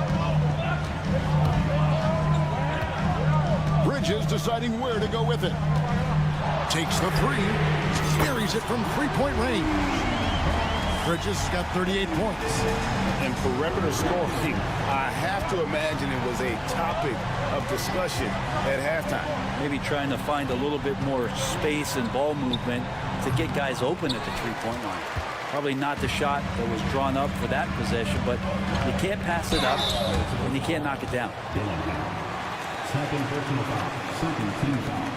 Bridges deciding where to go with it. Takes the 3. Carries it from three-point range. Bridges has got 38 points. And perimeter scoring, I have to imagine it was a topic of discussion at halftime. Maybe trying to find a little bit more space and ball movement to get guys open at the three-point line. Probably not the shot that was drawn up for that possession, but you can't pass it up and you can't knock it down. Second personal foul. Second team foul.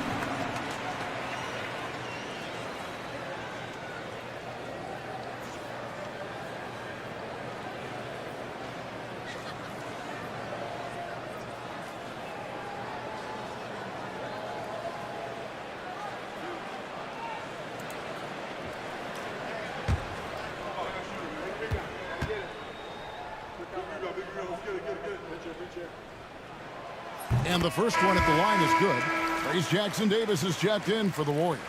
And the first one at the line is good. Trace Jackson Davis is checked in for the Warriors.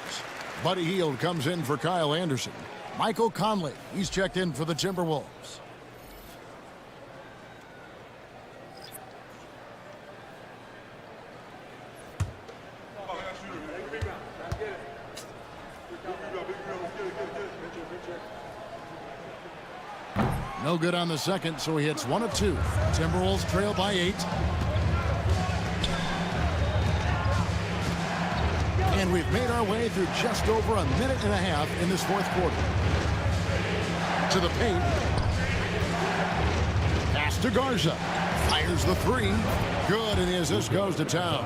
Buddy Hield comes in for Kyle Anderson. Michael Conley, he's checked in for the Timberwolves. No good on the second, so he hits 1 of 2. Timberwolves trail by 8. And we've made our way through just over a minute and a half in this fourth quarter. To the paint. Pass to Garza. Fires the 3. Good, and the assist goes to Towns.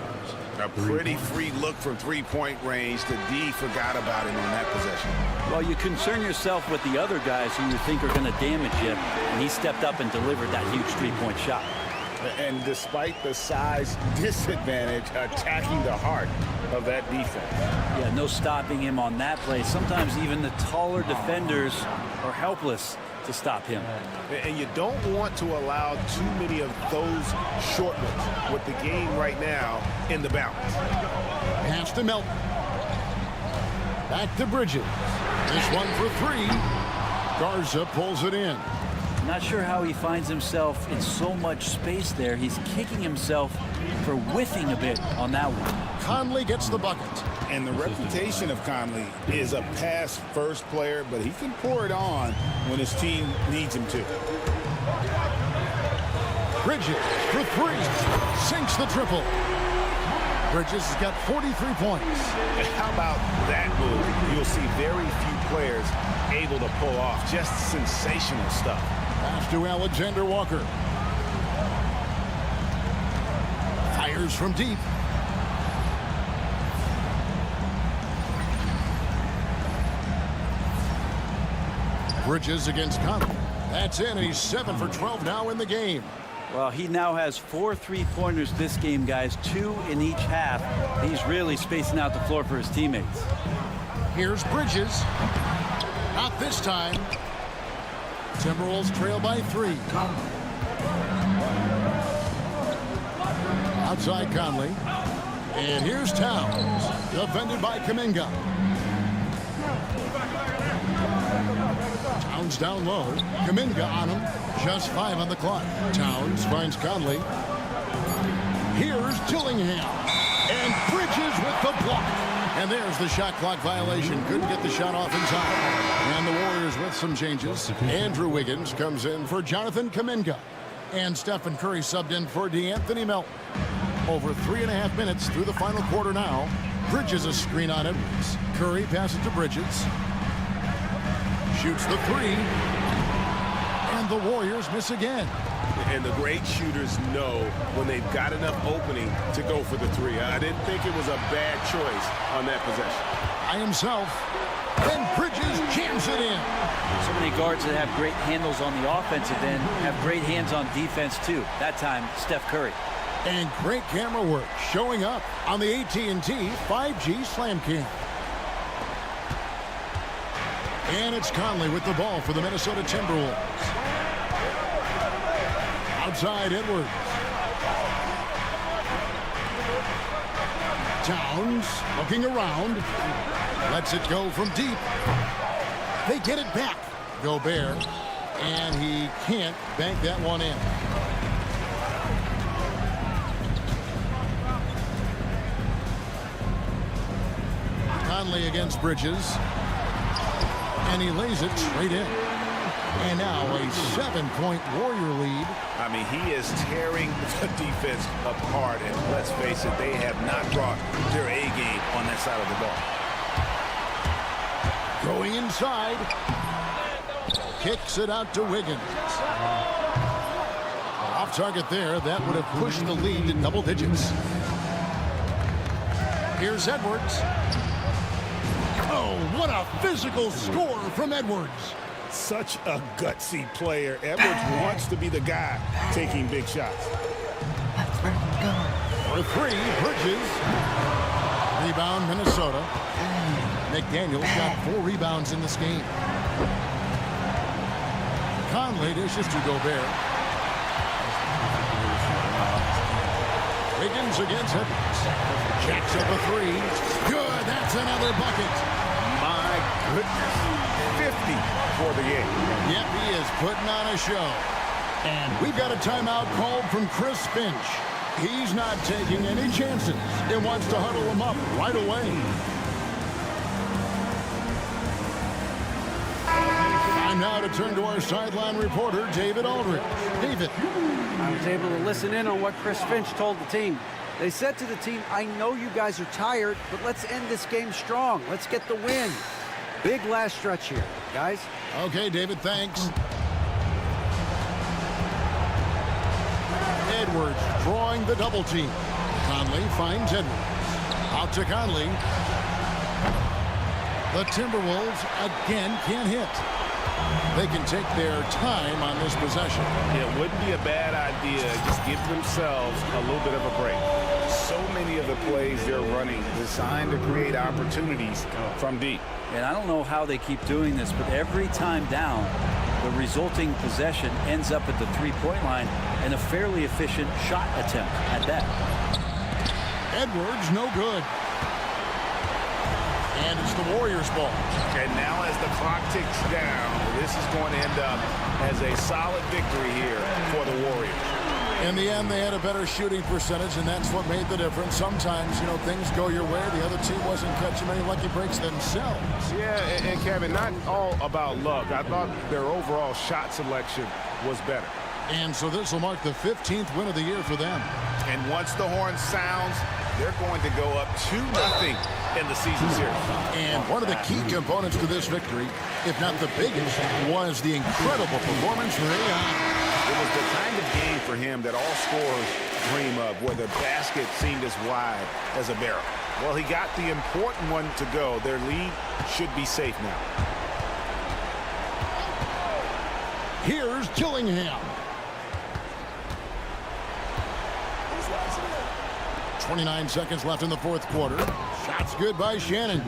A pretty free look from three-point range. The D forgot about him on that possession. Well, you concern yourself with the other guys who you think are going to damage you, and he stepped up and delivered that huge three-point shot. And despite the size disadvantage, attacking the heart of that defense. Yeah, no stopping him on that play. Sometimes even the taller defenders are helpless to stop him. And you don't want to allow too many of those short ones with the game right now in the balance. Pass to Melton. Back to Bridges. This one for 3. Garza pulls it in. Not sure how he finds himself in so much space there. He's kicking himself for whiffing a bit on that one. Conley gets the bucket. And the reputation of Conley is a pass-first player, but he can pour it on when his team needs him to. Bridges for 3. Sinks the triple. Bridges has got 43 points. And how about that move? You'll see very few players able to pull off just sensational stuff. Pass to Alexander Walker. Fires from deep. Bridges against Conley. That's in, and he's 7 for 12 now in the game. Well, he now has 4 3-pointers this game, guys, 2 in each half. He's really spacing out the floor for his teammates. Here's Bridges. Not this time. Timberwolves trail by 3. Outside Conley. And here's Towns. Defended by Kuminga. Towns down low. Kuminga on him. Just 5 on the clock. Towns finds Conley. Here's Dillingham. And Bridges with the block. And there's the shot clock violation. Couldn't get the shot off in time. And the Warriors with some changes. Andrew Wiggins comes in for Jonathan Kuminga. And Stephen Curry subbed in for DeAnthony Melton. Over 3.5 minutes through the final quarter now. Bridges a screen on Edwards. Curry passes to Bridges. Shoots the three. And the Warriors miss again. And the great shooters know when they've got enough opening to go for the three. I didn't think it was a bad choice on that possession. By himself. And Bridges jams it in. So many guards that have great handles on the offensive end have great hands on defense too. That time, Steph Curry. And great camera work showing up on the AT&T 5G Slam Cam. And it's Conley with the ball for the Minnesota Timberwolves. Outside Edwards. Towns looking around. Lets it go from deep. They get it back. Gobert. And he can't bank that one in. Conley against Bridges. And he lays it straight in. And now a 7-point Warrior lead. I mean, he is tearing the defense apart. And let's face it, they have not brought their A game on that side of the ball. Going inside. Kicks it out to Wiggins. Off target there. That would have pushed the lead to double digits. Here's Edwards. Oh, what a physical score from Edwards. Such a gutsy player. Edwards wants to be the guy taking big shots. For three, Bridges. Rebound, Minnesota. McDaniels got 4 rebounds in this game. Conley dishes to Gobert. Wiggins against Edwards. Jacks up a 3. Good, that's another bucket. My goodness. 50 for the game. Yep, he is putting on a show. And we've got a timeout called from Chris Finch. He's not taking any chances. He wants to huddle him up right away. Time now to turn to our sideline reporter, David Aldridge. David. I was able to listen in on what Chris Finch told the team. They said to the team, I know you guys are tired, but let's end this game strong. Let's get the win. Big last stretch here, guys. Okay, David, thanks. Edwards drawing the double team. Conley finds Edwards. Out to Conley. The Timberwolves again can't hit. They can take their time on this possession. It wouldn't be a bad idea. Just give themselves a little bit of a break. So many of the plays they're running designed to create opportunities from deep. And I don't know how they keep doing this, but every time down, the resulting possession ends up at the three-point line and a fairly efficient shot attempt at that. Edwards, no good. And it's the Warriors' ball. And now as the clock ticks down, this is going to end up as a solid victory here for the Warriors. In the end, they had a better shooting percentage, and that's what made the difference. Sometimes, you know, things go your way. The other team wasn't catching many lucky breaks themselves. Yeah, and Kevin, not all about luck. I thought their overall shot selection was better. And so this will mark the 15th win of the year for them. And once the horn sounds, they're going to go up 2-0 in the season series. And one of the key components to this victory, if not the biggest, was the incredible performance for AI. It was the kind of game for him that all scorers dream of, where the basket seemed as wide as a barrel. Well, he got the important one to go. Their lead should be safe now. Here's Dillingham. 29 seconds left in the fourth quarter. Shots good by Shannon.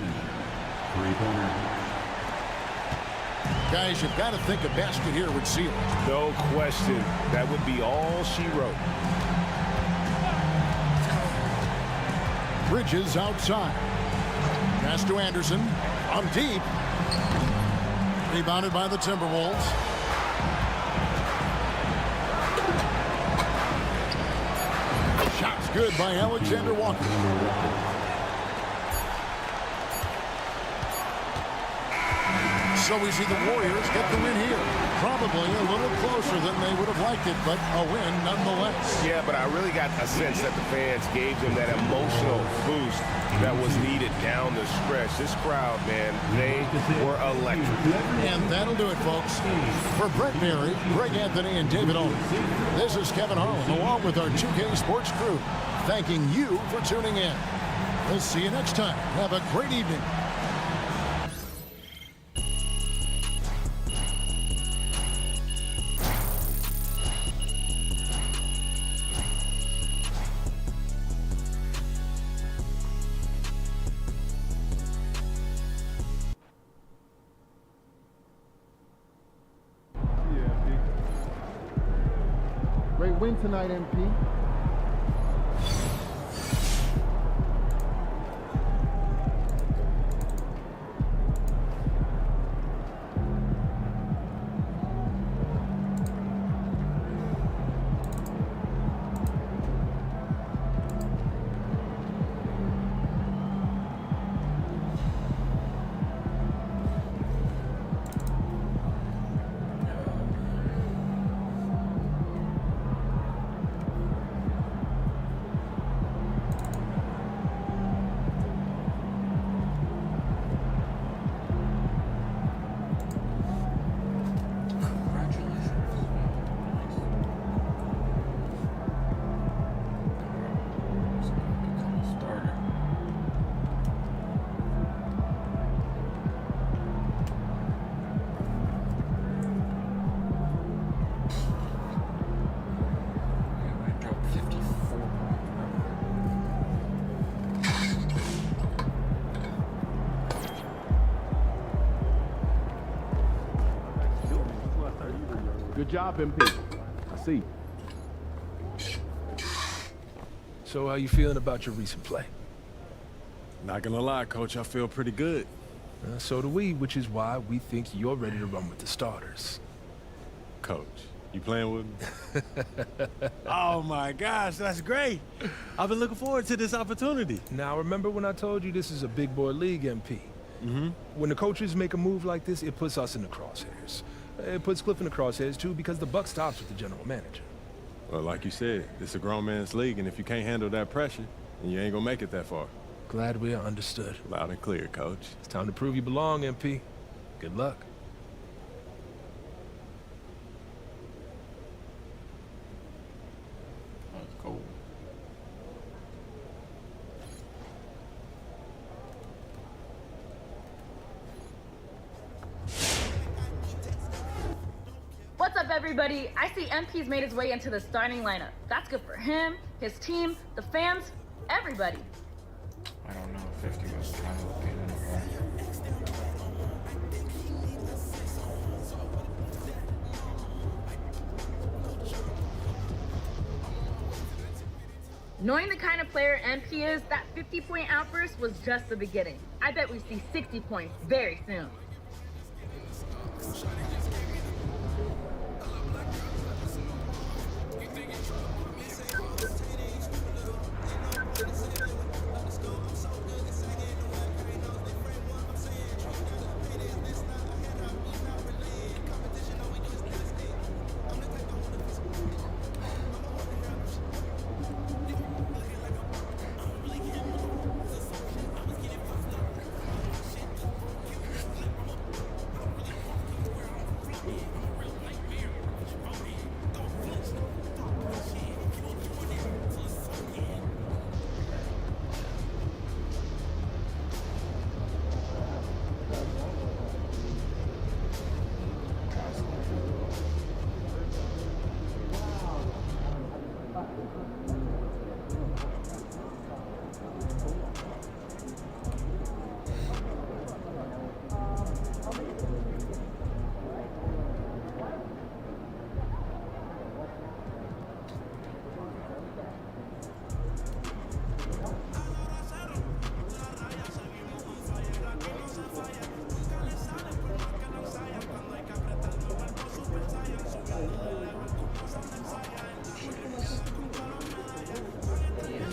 Guys, you've got to think a basket here would seal it. No question. That would be all she wrote. Bridges outside. Pass to Anderson. On deep. Rebounded by the Timberwolves. Shots good by Alexander Walker. So we see the Warriors get the win here. Probably a little closer than they would have liked it, but a win nonetheless. Yeah, but I really got a sense that the fans gave them that emotional boost that was needed down the stretch. This crowd, man, they were electric. And that'll do it, folks. For Brent Barry, Greg Anthony, and David Owen, this is Kevin Harlan, along with our 2K Sports crew, thanking you for tuning in. We'll see you next time. Have a great evening. Great win tonight, MP. Good job, MP. I see. So how you feeling about your recent play? Not gonna lie, Coach, I feel pretty good. So do we, which is why we think you're ready to run with the starters. Coach, you playing with me? Oh my gosh, that's great. I've been looking forward to this opportunity. Now, remember when I told you this is a big boy league, MP? Mm-hmm. When the coaches make a move like this, it puts us in the crosshairs. It puts Cliff in the crosshairs, too, because the buck stops with the general manager. Well, like you said, it's a grown man's league, and if you can't handle that pressure, then you ain't gonna make it that far. Glad we are understood. Loud and clear, Coach. It's time to prove you belong, MP. Good luck. Let's go. What's up, everybody? I see MP's made his way into the starting lineup. That's good for him, his team, the fans, everybody. I don't know. 50 was trying to look in the hole. Knowing the kind of player MP is, that 50-point outburst was just the beginning. I bet we see 60 points very soon.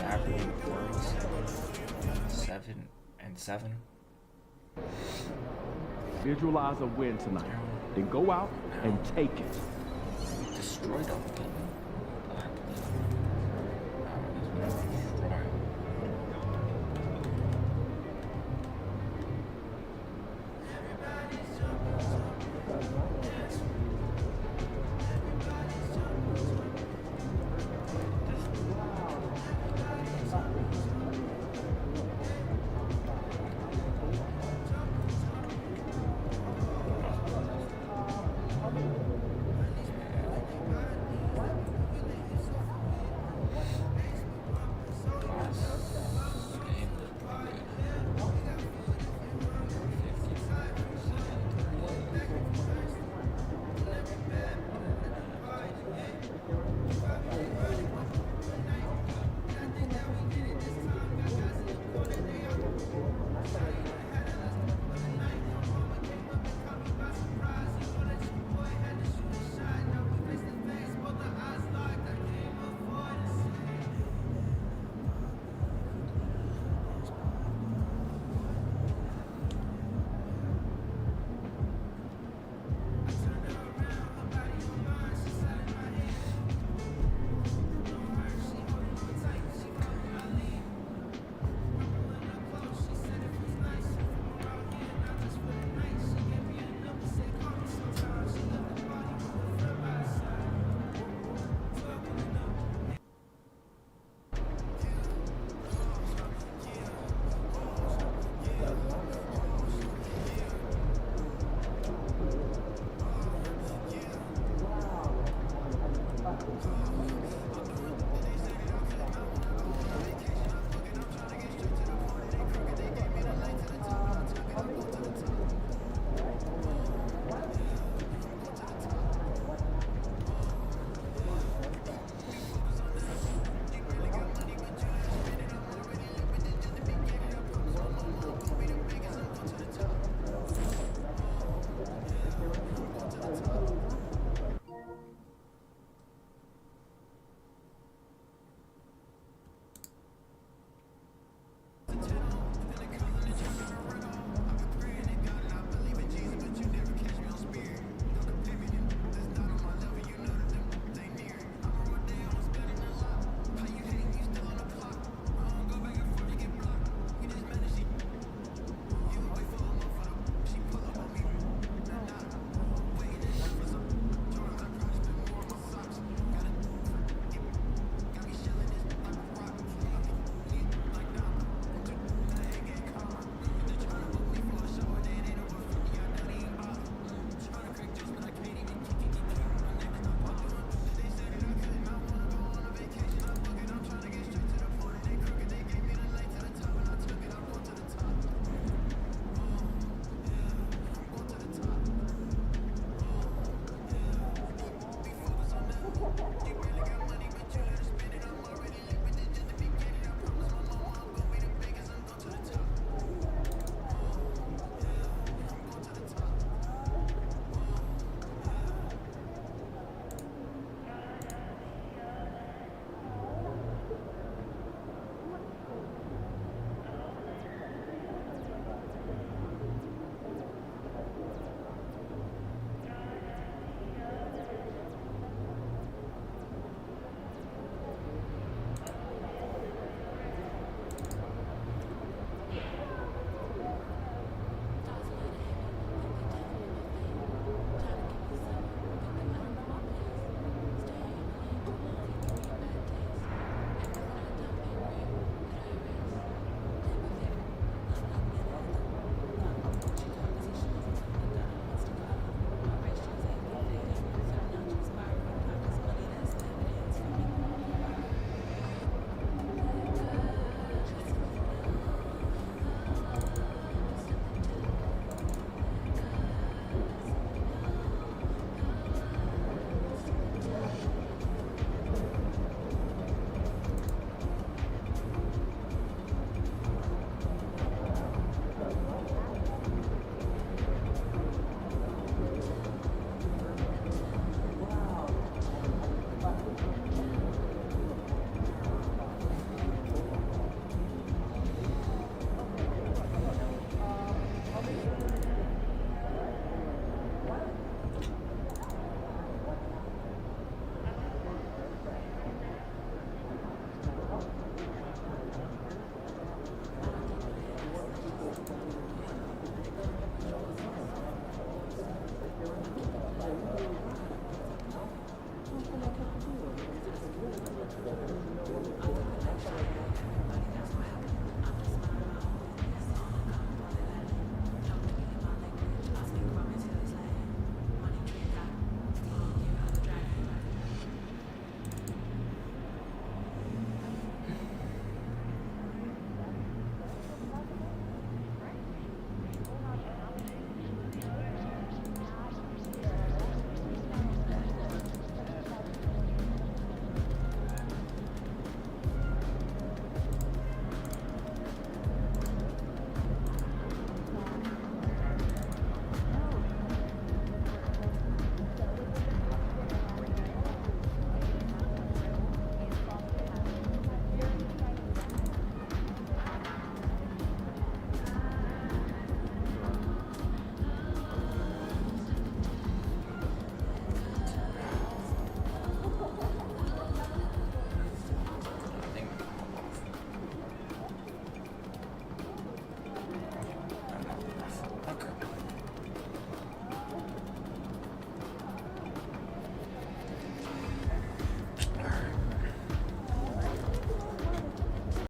Averaging 7 and 7. Visualize a win tonight. Then go out and take it. Destroyed everything.